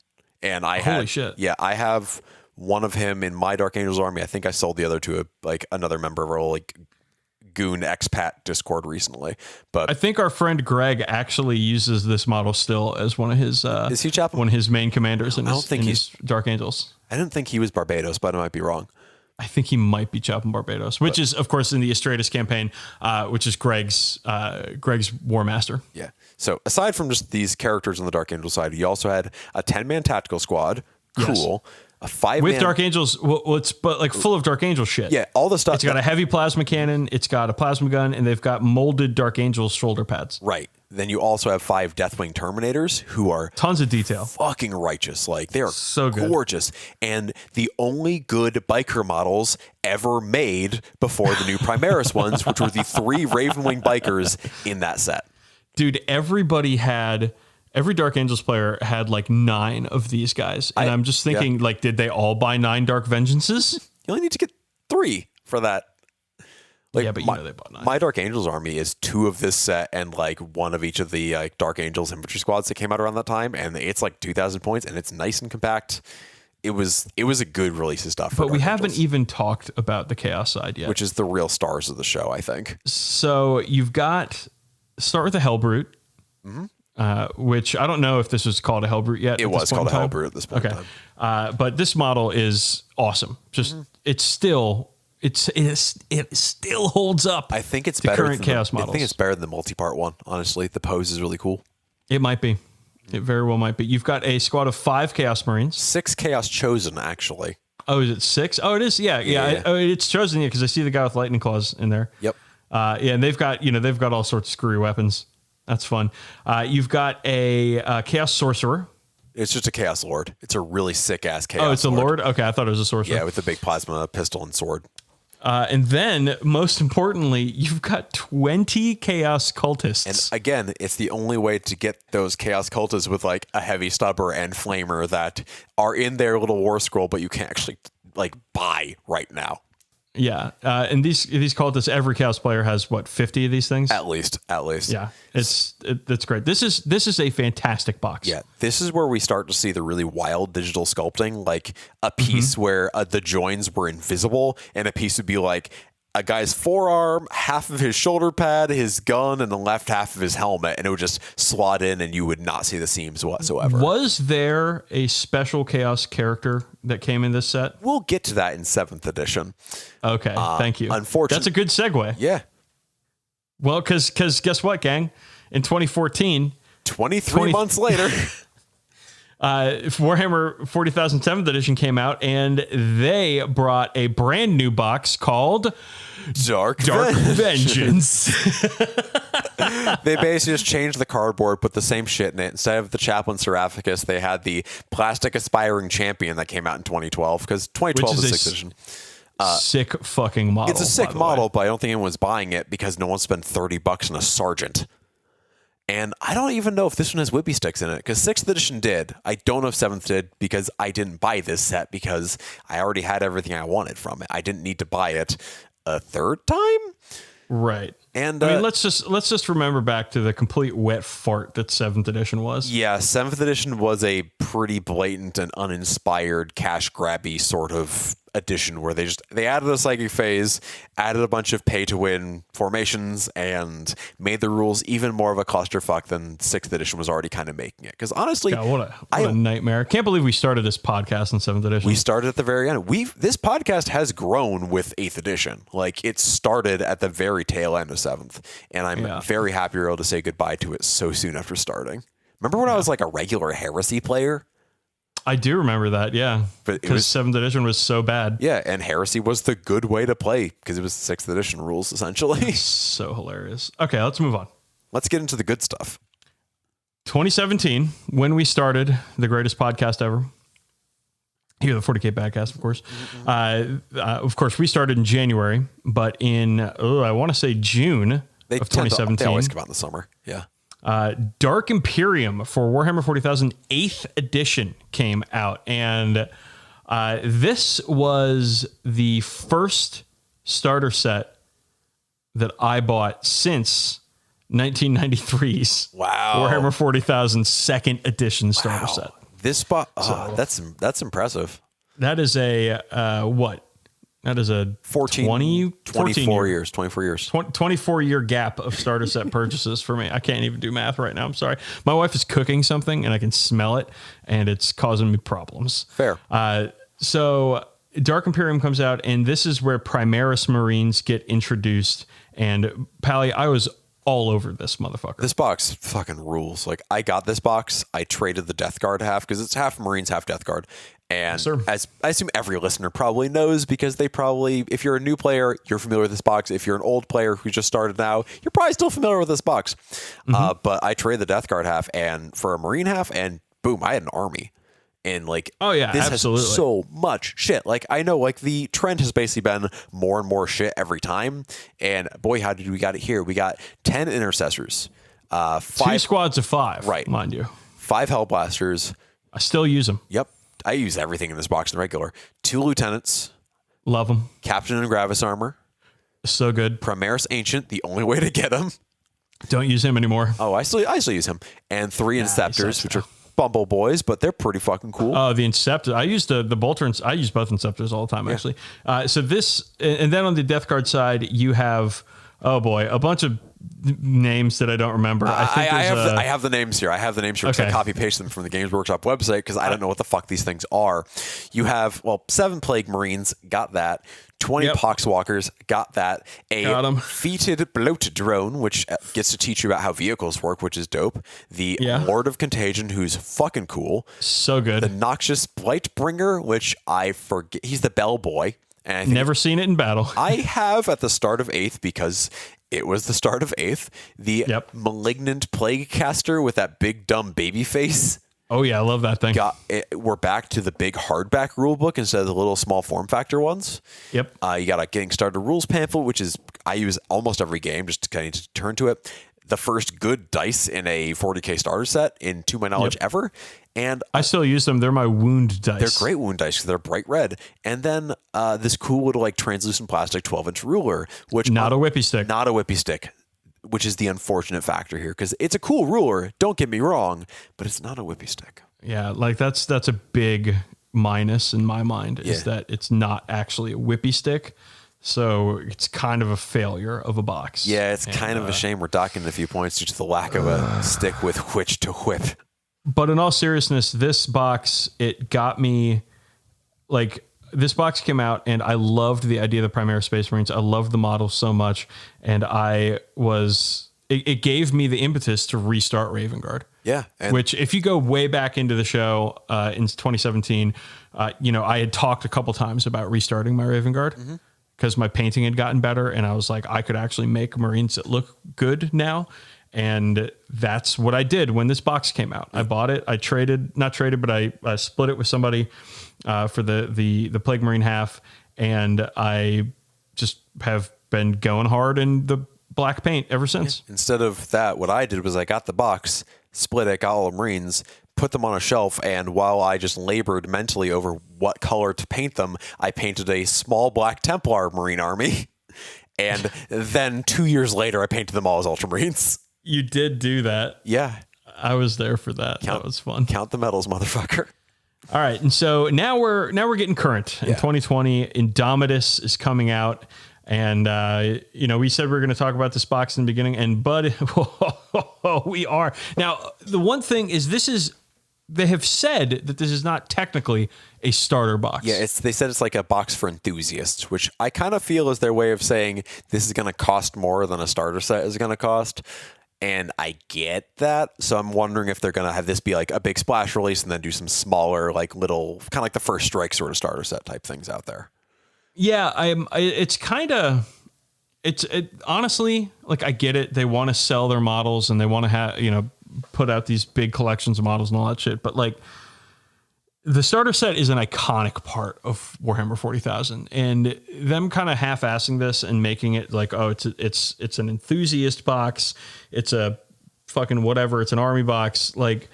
And Holy shit. Yeah, I have one of him in my Dark Angels army. I think I sold the other to another member of our Goon expat Discord recently. But I think our friend Greg actually uses this model still as one of his is he Chaplain? One of his main commanders in his Dark Angels. I didn't think he was Barbados, but I might be wrong. I think he might be Chaplain Barbados, which is of course in the Estratus campaign, which is Greg's War Master. Yeah. So aside from just these characters on the Dark Angel side, you also had a 10-man tactical squad. Cool. Yes. A 5-man with Dark Angels, full of Dark Angel shit. Yeah, all the stuff. It's got a heavy plasma cannon, it's got a plasma gun, and they've got molded Dark Angel shoulder pads. Right. Then you also have 5 Deathwing Terminators who are tons of detail. Fucking righteous. Like, they are so good. Gorgeous. And the only good biker models ever made before the new Primaris ones, which were the 3 Ravenwing bikers in that set. Dude, every Dark Angels player had 9 of these guys. And I'm just thinking, did they all buy 9 Dark Vengeances? You only need to get 3 for that. But they bought 9. My Dark Angels army is 2 of this set and 1 of each of the Dark Angels infantry squads that came out around that time. And it's 2,000 points and it's nice and compact. It was a good release of stuff. But we haven't even talked about the Chaos side yet. Which is the real stars of the show, I think. So you've got, start with the Hellbrute. Mm-hmm. Which I don't know if this was called a Hellbrute yet. It was called a Hellbrute at this point. Okay. But this model is awesome. Just it still holds up. I think it's to better current than Chaos models. I think it's better than the multi-part one. Honestly, the pose is really cool. It might be. It very well might be. You've got a squad of 5 Chaos Marines. 6 Chaos Chosen, actually. Oh, is it 6? Oh, it is. Yeah. It's Chosen because I see the guy with lightning claws in there. Yep. And they've got all sorts of screwy weapons. That's fun. You've got a Chaos Sorcerer. It's just a Chaos Lord. It's a really sick ass Chaos Lord. Oh, it's a Lord? Okay, I thought it was a Sorcerer. Yeah, with the big plasma pistol and sword. And then, most importantly, you've got 20 Chaos Cultists. And again, it's the only way to get those Chaos Cultists with a heavy stubber and flamer that are in their little war scroll, but you can't actually buy right now. Yeah, and these cultists, every Chaos player has 50 of these things at least. Yeah, it's great. This is a fantastic box. Yeah, this is where we start to see the really wild digital sculpting, like a piece where the joins were invisible, and a piece would be a guy's forearm, half of his shoulder pad, his gun, and the left half of his helmet, and it would just slot in, and you would not see the seams whatsoever. Was there a special Chaos character that came in this set? We'll get to that in 7th edition. Okay, thank you. Unfortunately, that's a good segue. Yeah. Well, because guess what, gang? In 2014, 23 months later, Warhammer 40,000 7th edition came out, and they brought a brand new box called Dark Vengeance. They basically just changed the cardboard, put the same shit in it. Instead of the Chaplain Seraphicus, they had the plastic aspiring champion that came out in 2012, because 2012 is 6th edition. Sick fucking model. It's a sick model, but I don't think anyone's buying it because no one spent $30 on a sergeant. And I don't even know if this one has whippy sticks in it, because 6th edition did. I don't know if 7th did, because I didn't buy this set because I already had everything I wanted from it. I didn't need to buy it a third time. Right. And I mean, let's just remember back to the complete wet fart that 7th edition was. Yeah, 7th edition was a pretty blatant and uninspired cash grabby sort of edition where they added a psychic phase, added a bunch of pay to win formations, and made the rules even more of a clusterfuck than 6th edition was already kind of making it. Because honestly, God, what a nightmare. Can't believe we started this podcast in 7th edition. We started at the very end. This podcast has grown with 8th edition. Like, it started at the very tail end of 7th, and I'm very happy we were able to say goodbye to it so soon after starting. Remember when I was like a regular Heresy player? I do remember that, yeah. Because 7th edition was so bad. Yeah, and Heresy was the good way to play because it was 6th edition rules, essentially. So hilarious. Okay, let's move on. Let's get into the good stuff. 2017, when we started the greatest podcast ever. Here, the 40K Badcast, of course. Of course, we started in January, but in, I want to say June of 2017. They always come out in the summer, yeah. Dark Imperium for Warhammer 40,000 8th edition came out, and this was the first starter set that I bought since 1993's Warhammer 40,000 2nd edition starter set. This that's impressive. That is a what? That is a 24 years. 24-year gap of starter set purchases for me. I can't even do math right now. I'm sorry. My wife is cooking something and I can smell it and it's causing me problems. Fair. So Dark Imperium comes out, and this is where Primaris Marines get introduced. And Pally, I was all over this motherfucker. This box fucking rules. Like, I got this box. I traded the Death Guard half because it's half Marines, half Death Guard. And as I assume every listener probably knows, because they probably, if you're a new player, you're familiar with this box. If you're an old player who just started now, you're probably still familiar with this box. But I traded the Death Guard half and for a Marine half, and boom, I had an army. And like, this absolutely. has so much shit. Like, I know, like, the trend has basically been more and more shit every time. And boy, how did we got it here? We got 10 intercessors, 5 2 squads of 5, right? Mind you, 5 Hellblasters. I still use them. Yep. I use everything in this box in regular. 2 lieutenants. Love them. Captain and Gravis armor. So good. Primaris Ancient, the only way to get him. Don't use him anymore. Oh, I still use him. And 3 Inceptors, which are Bumble Boys, but they're pretty fucking cool. Oh, the Inceptor. I use the Bolter. I use both Inceptors all the time, actually. So this, and then on the Death Guard side, you have, oh boy, a bunch of names that I don't remember. I have the names here. I have the names here because I copy paste them from the Games Workshop website because I don't know what the fuck these things are. You have 7 Plague Marines, got that. 20 Poxwalkers, got that. A feated bloat drone, which gets to teach you about how vehicles work, which is dope. The Lord of Contagion, who's fucking cool. So good. The Noxious Blightbringer, which I forget. He's the bellboy. And I think never seen it in battle. I have at the start of 8th because it was the start of 8th. The Malignant Plague Caster with that big dumb baby face. Oh yeah, I love that thing. We're back to the big hardback rulebook instead of the little small form factor ones. Yep. You got a Getting Started Rules pamphlet, which is I use almost every game just to kind of turn to it. The first good dice in a 40k starter set, to my knowledge, ever. And I still use them. They're my wound dice. They're great wound dice because they're bright red. And then this cool little like translucent plastic 12-inch ruler, which not a whippy stick. Not a whippy stick. Which is the unfortunate factor here, because it's a cool ruler, don't get me wrong, but it's not a whippy stick. Yeah, like that's a big minus in my mind, is that it's not actually a whippy stick. So it's kind of a failure of a box. Yeah, it's kind of a shame we're docking a few points due to the lack of a stick with which to whip. But in all seriousness, this box, it got me, like, this box came out and I loved the idea of the Primaris Space Marines. I loved the model so much. And it gave me the impetus to restart Raven Guard. Yeah. Which, if you go way back into the show in 2017, I had talked a couple times about restarting my Raven Guard because my painting had gotten better, and I was like, I could actually make Marines that look good now. And that's what I did when this box came out. I bought it. I I split it with somebody for the Plague Marine half, and I just have been going hard in the black paint ever since. Yeah. Instead of that, what I did was I got the box, split it, got all the Marines, put them on a shelf, and while I just labored mentally over what color to paint them, I painted a small black Templar Marine army. And then 2 years later, I painted them all as Ultramarines. You did do that. Yeah. I was there for that. That was fun. Count the medals, motherfucker. All right. And so now we're getting current. In 2020, Indomitus is coming out. And, we said we were going to talk about this box in the beginning. And, bud, we are. Now, the one thing is they have said that this is not technically a starter box. Yeah, they said it's like a box for enthusiasts, which I kind of feel is their way of saying this is going to cost more than a starter set is going to cost. And I get that. So I'm wondering if they're going to have this be like a big splash release and then do some smaller, like little, kind of like the First Strike sort of starter set type things out there. Yeah, honestly, like, I get it. They want to sell their models and they want to have, put out these big collections of models and all that shit. But like, the starter set is an iconic part of Warhammer 40,000, and them kind of half-assing this and making it like, oh, it's an enthusiast box. It's a fucking whatever. It's an army box. Like,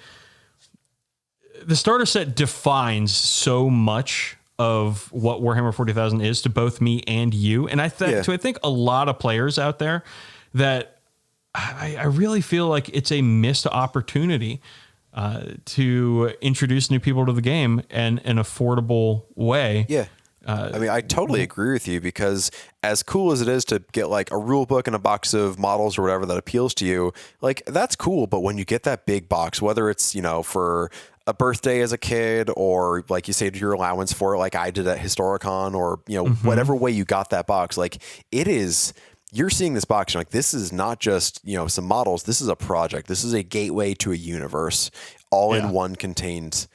the starter set defines so much of what Warhammer 40,000 is to both me and you. And I think a lot of players out there that I really feel like it's a missed opportunity to introduce new people to the game in an affordable way. Yeah. I totally agree with you, because as cool as it is to get like a rule book and a box of models or whatever that appeals to you, like, that's cool. But when you get that big box, whether it's, for a birthday as a kid, or like you say, to your allowance for it, like I did at Historicon, or, whatever way you got that box, like, you're seeing this box, you're like, this is not just, some models. This is a project. This is a gateway to a universe, all in one contained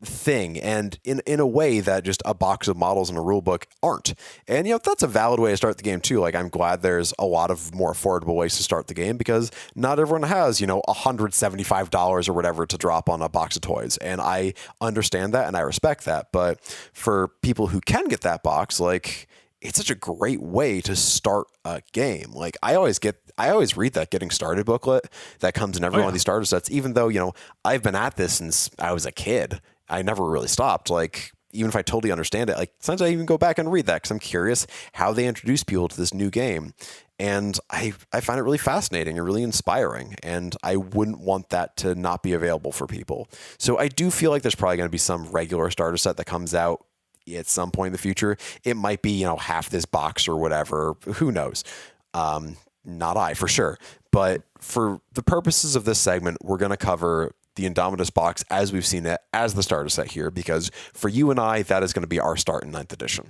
thing. And in a way that just a box of models and a rule book aren't. And, that's a valid way to start the game too. Like, I'm glad there's a lot of more affordable ways to start the game, because not everyone has, $175 or whatever to drop on a box of toys. And I understand that and I respect that. But for people who can get that box, like, it's such a great way to start a game. Like, I always read that getting started booklet that comes in every one of these starter sets, even though, I've been at this since I was a kid. I never really stopped. Like, even if I totally understand it, like, sometimes I even go back and read that because I'm curious how they introduce people to this new game. And I find it really fascinating and really inspiring. And I wouldn't want that to not be available for people. So I do feel like there's probably going to be some regular starter set that comes out at some point in the future. It might be, half this box or whatever. Who knows? Not I, for sure. But for the purposes of this segment, we're going to cover the Indomitus box as we've seen it as the starter set here, because for you and I, that is going to be our start in 9th edition.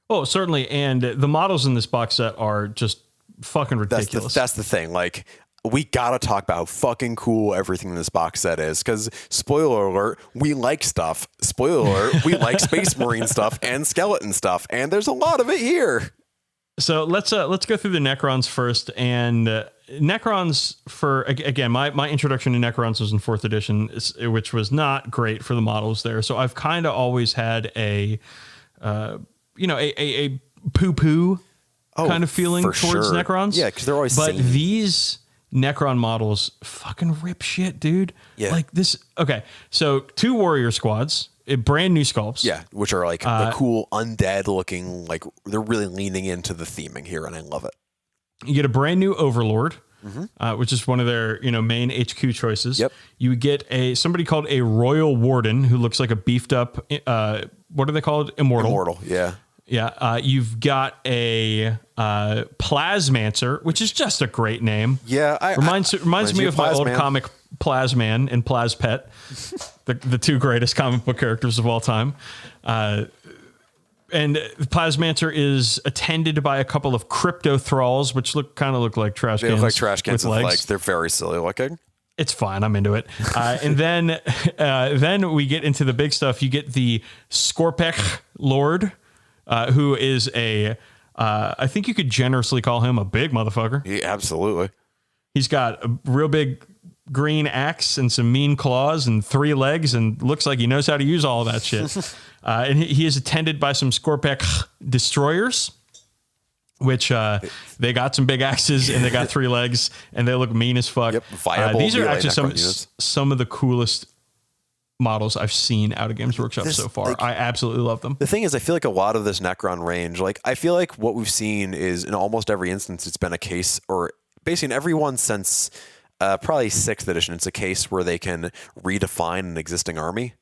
Oh, certainly. And the models in this box set are just fucking ridiculous. That's the thing. Like, we got to talk about how fucking cool everything in this box set is, because, spoiler alert, we like stuff. Spoiler alert, we like Space Marine stuff and skeleton stuff, and there's a lot of it here. So let's go through the Necrons first. And Necrons, for again, my introduction to Necrons was in 4th edition, which was not great for the models there. So I've kind of always had a poo-poo kind of feeling towards Necrons. Yeah, because they're always But these Necron models fucking rip shit, dude. Yeah. Like this. Okay. So 2 warrior squads, brand new sculpts. Yeah. Which are like the cool undead looking, like they're really leaning into the theming here, and I love it. You get a brand new Overlord, which is one of their, main HQ choices. Yep. You get somebody called a Royal Warden who looks like a beefed up, what are they called? Immortal. Yeah. Yeah, you've got a Plasmancer, which is just a great name. Yeah, reminds me of my old comic Plasman and Plaspet, the 2 greatest comic book characters of all time. And Plasmancer is attended by a couple of crypto thralls, which look like trash cans. They look like trash cans with legs. They're very silly looking. It's fine. I'm into it. And then we get into the big stuff. You get the Skorpekh Lord, who is I think you could generously call him a big motherfucker. Yeah, absolutely. He's got a real big green axe and some mean claws and 3 legs and looks like he knows how to use all of that shit. And he is attended by some Skorpekh destroyers, which they got some big axes and they got 3 legs and they look mean as fuck. Yep, viable these are melee actually Necron some of the coolest models I've seen out of Games Workshop so far. I absolutely love them. The thing is, I feel like a lot of this Necron range, like I feel like what we've seen is in almost every instance, it's been a case, or basically in every one since probably 6th edition, it's a case where they can redefine an existing army.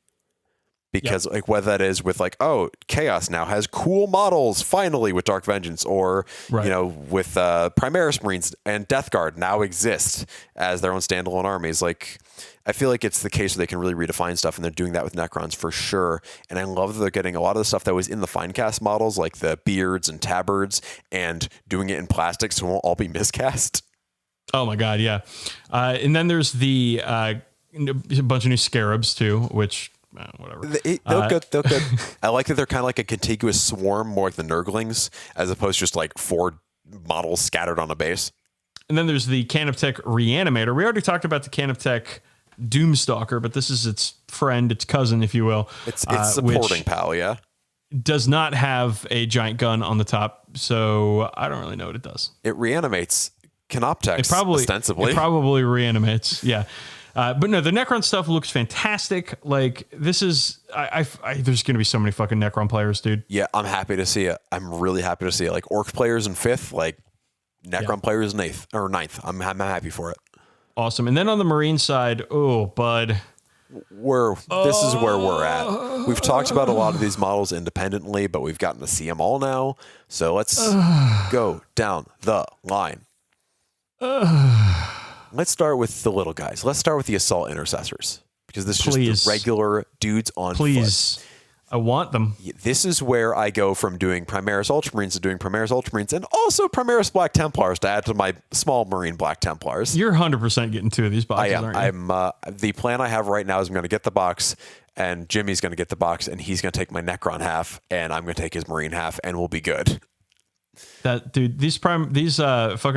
Because like whether that is with like, oh, Chaos now has cool models finally with Dark Vengeance, or you know, with Primaris Marines and Death Guard now exist as their own standalone armies. Like I feel like it's the case where they can really redefine stuff, and they're doing that with Necrons for sure. And I love that they're getting a lot of the stuff that was in the Finecast models, like the beards and tabards, and doing it in plastic so it won't all be miscast. Oh my god, yeah. And then there's the a bunch of new scarabs too, which whatever. They'll go. I like that they're kind of like a contiguous swarm, more like the Nurglings, as opposed to just like 4 models scattered on a base. And then there's the Canoptech Reanimator. We already talked about the Canoptech Doomstalker, but this is its friend, its cousin, if you will. It's supporting pal, yeah. Does not have a giant gun on the top, so I don't really know what it does. It reanimates Canoptechs, ostensibly. It probably reanimates, yeah. But no, the Necron stuff looks fantastic. Like this is, there's going to be so many fucking Necron players, dude. Yeah, I'm happy to see it. I'm really happy to see it. Like Orc players in 5th, like Necron players in 8th or 9th. I'm happy for it. Awesome. And then on the Marine side, oh, bud. This is where we're at. We've talked about a lot of these models independently, but we've gotten to see them all now. So let's go down the line. Let's start with the little guys. Let's start with the Assault Intercessors, because this is just the regular dudes on foot. I want them. This is where I go from doing Primaris Ultramarines to doing Primaris Ultramarines and also Primaris Black Templars to add to my small Marine Black Templars. You're 100% getting 2 of these boxes, aren't you? I'm the plan I have right now is I'm going to get the box, and Jimmy's going to get the box, and he's going to take my Necron half, and I'm going to take his Marine half, and we'll be good. That dude, these fucking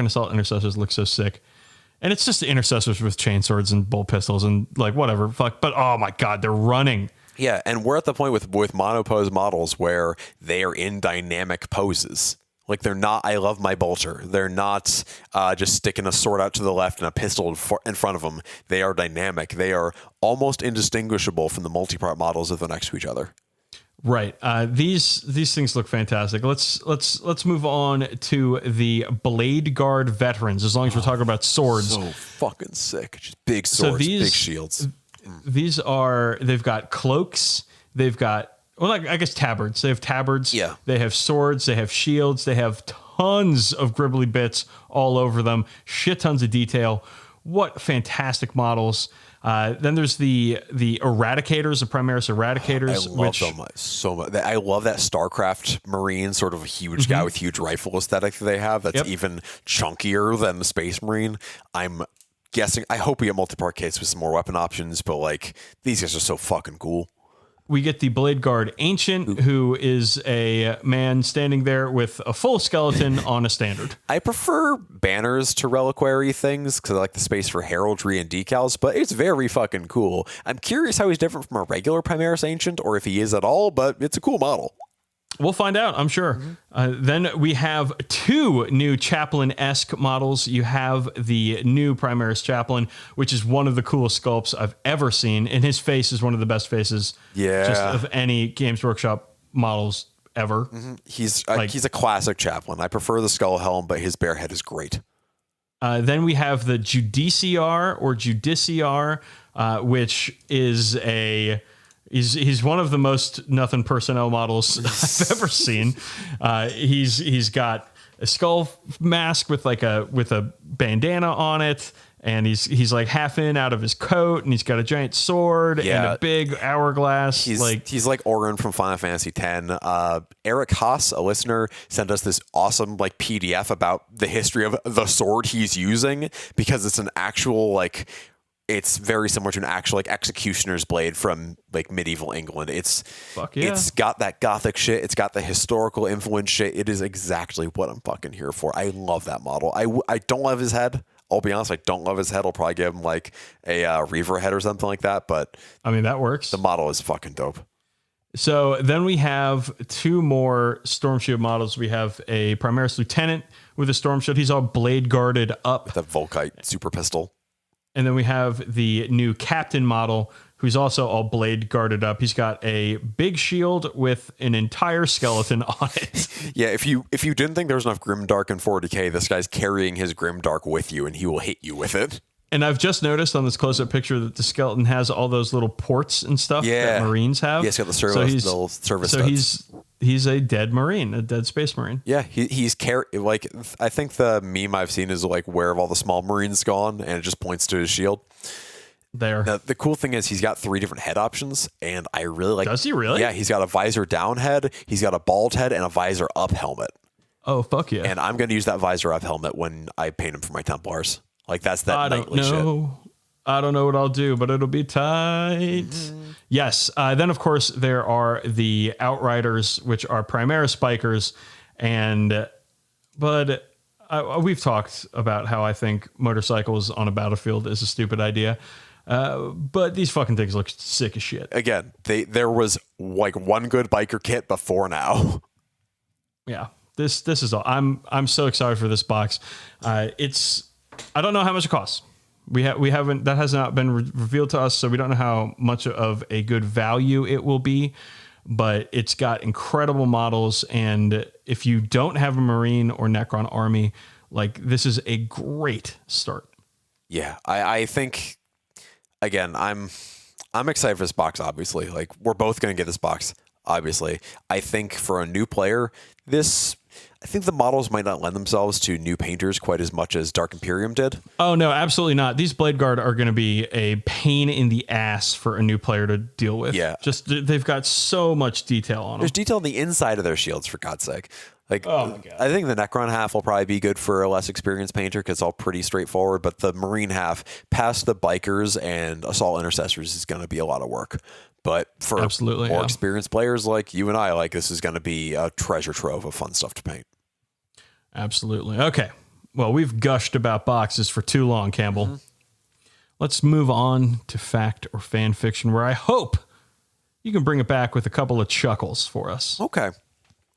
Assault Intercessors look so sick. And it's just the intercessors with chainswords and bolt pistols and like whatever. Fuck. But oh my God, they're running. Yeah, and we're at the point with monopose models where they are in dynamic poses. Like they're not, I love my bolter. They're not just sticking a sword out to the left and a pistol in front of them. They are dynamic. They are almost indistinguishable from the multi-part models if they're next to each other. Right. These things look fantastic. Let's move on to the Blade Guard veterans. As long as we're talking about swords, so fucking sick. Just big swords, big shields. They've got cloaks. They've got I guess tabards. They have tabards. Yeah. They have swords. They have shields. They have tons of gribbly bits all over them. Shit tons of detail. What fantastic models. Then there's the Eradicators, the Primaris Eradicators. I love them so much. I love that StarCraft Marine, sort of a huge guy with huge rifle aesthetic that they have. That's even chunkier than the Space Marine. I'm guessing, I hope we get multi-part kits with some more weapon options, but like these guys are so fucking cool. We get the Blade Guard Ancient, who is a man standing there with a full skeleton on a standard. I prefer banners to reliquary things because I like the space for heraldry and decals, but it's very fucking cool. I'm curious how he's different from a regular Primaris Ancient, or if he is at all, but it's a cool model. We'll find out, I'm sure. Then we have 2 new Chaplain-esque models. You have the new Primaris Chaplain, which is one of the coolest sculpts I've ever seen. And his face is one of the best faces just of any Games Workshop models ever. He's a classic Chaplain. I prefer the skull helm, but his bare head is great. Then we have the Judiciar or Judiciar, which is He's one of the most nothing personnel models I've ever seen. He's got a skull mask with a bandana on it, and he's like half in out of his coat, and he's got a giant sword and a big hourglass. He's like Orin from Final Fantasy X. Eric Haas, a listener, sent us this awesome like PDF about the history of the sword he's using, because it's an actual like It's very similar to an actual like executioner's blade from like medieval England. Fuck yeah. It's got that gothic shit. It's got the historical influence shit. It is exactly what I'm fucking here for. I love that model. I don't love his head. I'll be honest, I don't love his head. I'll probably give him like a Reaver head or something like that. But I mean, that works. The model is fucking dope. So then we have two more Storm Shield models. We have a Primaris Lieutenant with a Storm Shield. He's all blade guarded up. The Volkite super pistol. And then we have the new Captain model, who's also all blade guarded up. He's got a big shield with an entire skeleton on it. Yeah, if you didn't think there was enough Grimdark in 40k, this guy's carrying his Grimdark with you, and he will hit you with it. And I've just noticed on this close-up picture that the skeleton has all those little ports and stuff that Marines have. Yeah, he's got the little service studs. He's a dead Marine, a dead Space Marine. Yeah, he's like, I think the meme I've seen is like, where have all the small Marines gone? And it just points to his shield. There. Now, the cool thing is he's got 3 different head options, and I really like. Does he really? Yeah, he's got a visor down head, he's got a bald head, and a visor up helmet. Oh, fuck yeah. And I'm going to use that visor up helmet when I paint him for my Templars. Like, that's that knightly shit. I don't know what I'll do, but it'll be tight. Yes. Then, of course, there are the Outriders, which are Primaris Spikers. But we've talked about how I think motorcycles on a battlefield is a stupid idea. But these fucking things look sick as shit. Again, there was like one good biker kit before now. Yeah. This is all. I'm so excited for this box. I don't know how much it costs. We haven't, that has not been revealed to us, so we don't know how much of a good value it will be, but it's got incredible models, and if you don't have a Marine or Necron army, like, this is a great start. Yeah, I think, again, I'm excited for this box, obviously. Like, we're both going to get this box, obviously. I think for a new player, I think the models might not lend themselves to new painters quite as much as Dark Imperium did. Oh, no, absolutely not. These Blade Guard are going to be a pain in the ass for a new player to deal with. Yeah. Just, they've got so much detail on them. There's detail on the inside of their shields, for God's sake. Like, oh my God. I think the Necron half will probably be good for a less experienced painter because it's all pretty straightforward, but the Marine half, past the Bikers and Assault Intercessors, is going to be a lot of work. But for more experienced players like you and I, like, this is going to be a treasure trove of fun stuff to paint. Absolutely. Okay. Well, we've gushed about boxes for too long, Campbell. Mm-hmm. Let's move on to fact or fan fiction, where I hope you can bring it back with a couple of chuckles for us. Okay.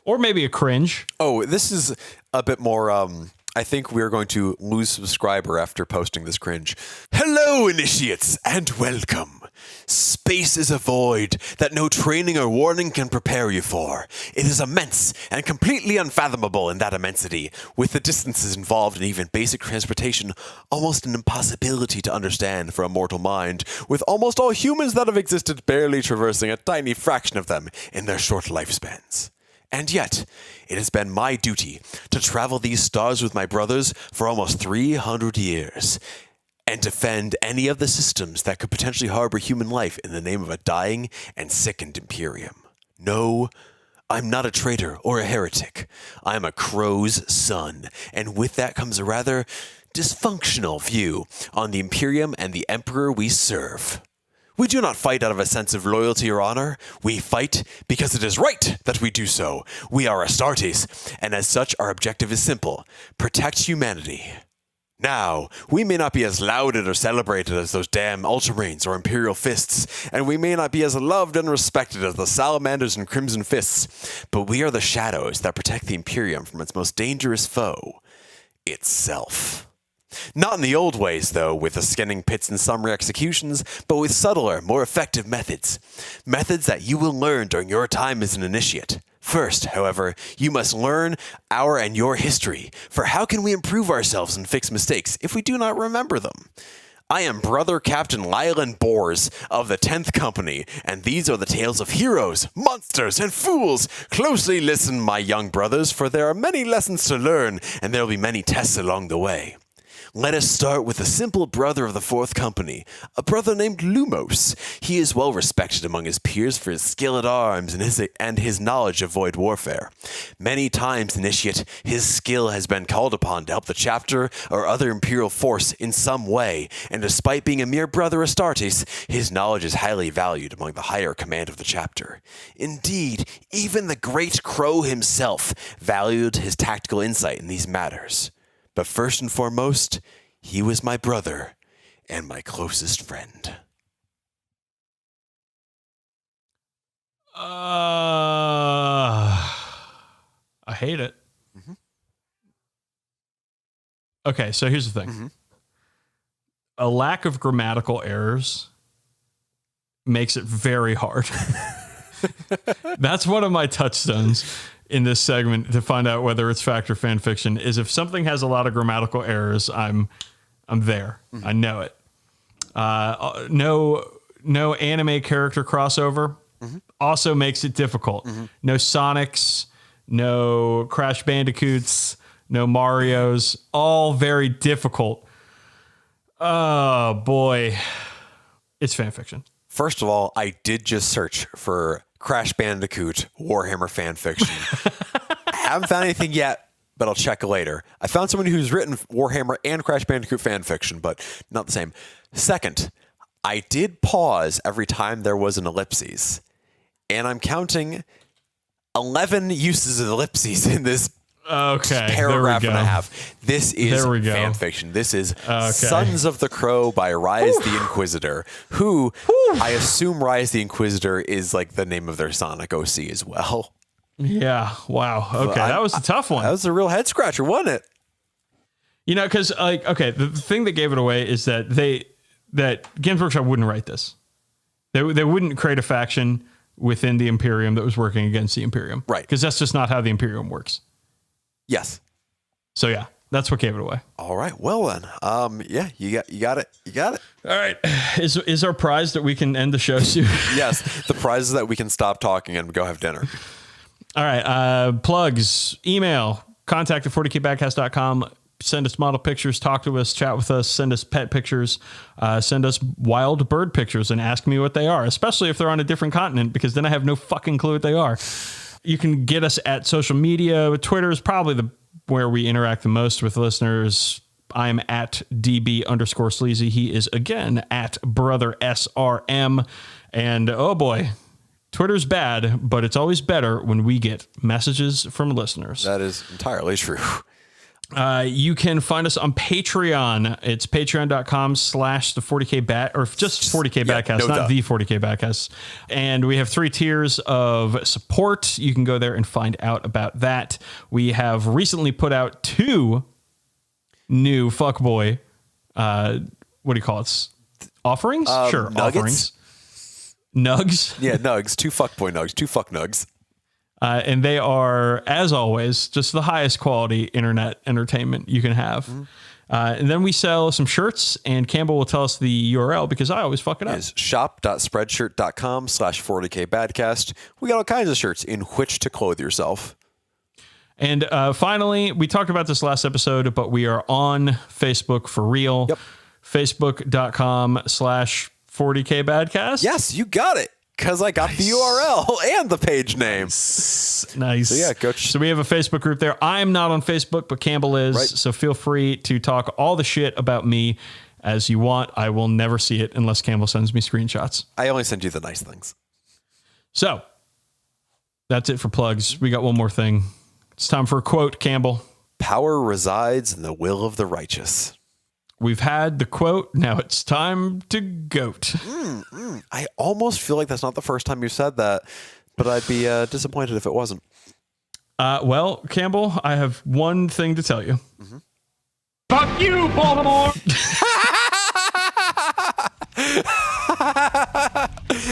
Or maybe a cringe. Oh, this is a bit more, I think we're going to lose subscriber after posting this cringe. Hello, initiates, and welcome. Space is a void that no training or warning can prepare you for. It is immense and completely unfathomable in that immensity, with the distances involved in even basic transportation almost an impossibility to understand for a mortal mind, with almost all humans that have existed barely traversing a tiny fraction of them in their short lifespans. And yet, it has been my duty to travel these stars with my brothers for almost 300 years, and defend any of the systems that could potentially harbor human life in the name of a dying and sickened Imperium. No, I'm not a traitor or a heretic. I'm a crow's son, and with that comes a rather dysfunctional view on the Imperium and the Emperor we serve. We do not fight out of a sense of loyalty or honor. We fight because it is right that we do so. We are Astartes, and as such, our objective is simple: protect humanity. Now, we may not be as lauded or celebrated as those damn Ultramarines or Imperial Fists, and we may not be as loved and respected as the Salamanders and Crimson Fists, but we are the shadows that protect the Imperium from its most dangerous foe, itself. Not in the old ways, though, with the skinning pits and summary executions, but with subtler, more effective methods. Methods that you will learn during your time as an initiate. First, however, you must learn our and your history, for how can we improve ourselves and fix mistakes if we do not remember them? I am Brother Captain Lylan Bors of the 10th Company, and these are the tales of heroes, monsters, and fools. Closely listen, my young brothers, for there are many lessons to learn, and there will be many tests along the way. Let us start with a simple brother of the 4th Company, a brother named Lumos. He is well respected among his peers for his skill at arms and his knowledge of void warfare. Many times, Initiate, his skill has been called upon to help the chapter or other Imperial force in some way, and despite being a mere brother Astartes, his knowledge is highly valued among the higher command of the chapter. Indeed, even the Great Crow himself valued his tactical insight in these matters. But first and foremost, he was my brother and my closest friend. I hate it. Mm-hmm. Okay, so here's the thing. Mm-hmm. A lack of grammatical errors makes it very hard. That's one of my touchstones in this segment to find out whether it's fact or fan fiction is if something has a lot of grammatical errors, I'm there. Mm-hmm. I know it. No anime character crossover also makes it difficult. Mm-hmm. No Sonics, no Crash Bandicoots, no Marios, all very difficult. Oh boy. It's fan fiction. First of all, I did just search for Crash Bandicoot Warhammer fan fiction. I haven't found anything yet, but I'll check later. I found someone who's written Warhammer and Crash Bandicoot fan fiction, but not the same. Second, I did pause every time there was an ellipses, and I'm counting 11 uses of ellipses in this paragraph and a half. This is fan fiction. This is Sons of the Crow by Rise the Inquisitor, who I assume Rise the Inquisitor is like the name of their Sonic OC as well. Yeah. Wow. Okay. That was a tough one. That was a real head scratcher, wasn't it? You know, because the thing that gave it away is that Games Workshop wouldn't write this. They wouldn't create a faction within the Imperium that was working against the Imperium. Right. Because that's just not how the Imperium works. Yes. So yeah, that's what gave it away. All right. Well then, yeah, you got it. You got it. All right. Is our prize that we can end the show soon? Yes. The prize is that we can stop talking and go have dinner. All right. Plugs, email, contact@40kbadcast.com. Send us model pictures, talk to us, chat with us, send us pet pictures, send us wild bird pictures and ask me what they are, especially if they're on a different continent, because then I have no fucking clue what they are. You can get us at social media. Twitter is probably where we interact the most with listeners. I'm at DB_sleazy. He is again at Brother SRM. And oh boy, Twitter's bad, but it's always better when we get messages from listeners. That is entirely true. You can find us on Patreon. It's patreon.com/the40k or just 40k Badcast, not the 40k Badcast. And we have 3 tiers of support. You can go there and find out about that. We have recently put out 2 new fuckboy, what do you call it? Offerings? Sure. Nuggets? Offerings. Nugs. Yeah, nugs. 2 fuckboy nugs. 2 fuck nugs. And they are, as always, just the highest quality internet entertainment you can have. Mm-hmm. And then we sell some shirts, and Campbell will tell us the URL because I always fuck it up. It's shop.spreadshirt.com/40kbadcast. We got all kinds of shirts in which to clothe yourself. And finally, we talked about this last episode, but we are on Facebook for real. Yep. Facebook.com/40kbadcast. Yes, you got it. Because I got the URL and the page name. Nice. So yeah, go. So we have a Facebook group there. I'm not on Facebook, but Campbell is. Right. So feel free to talk all the shit about me as you want. I will never see it unless Campbell sends me screenshots. I only send you the nice things. So that's it for plugs. We got one more thing. It's time for a quote, Campbell. Power resides in the will of the righteous. We've had the quote. Now it's time to goat. I almost feel like that's not the first time you said that, but I'd be disappointed if it wasn't. Well, Campbell, I have one thing to tell you. Mm-hmm. Fuck you, Baltimore!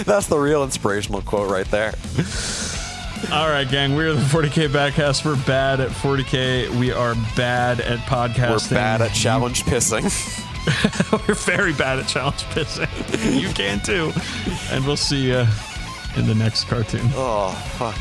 That's the real inspirational quote right there. All right, gang. We're the 40K Badcast. We're bad at 40K. We are bad at podcasting. We're bad at challenge pissing. We're very bad at challenge pissing. You can too. And we'll see you in the next cartoon. Oh, fuck.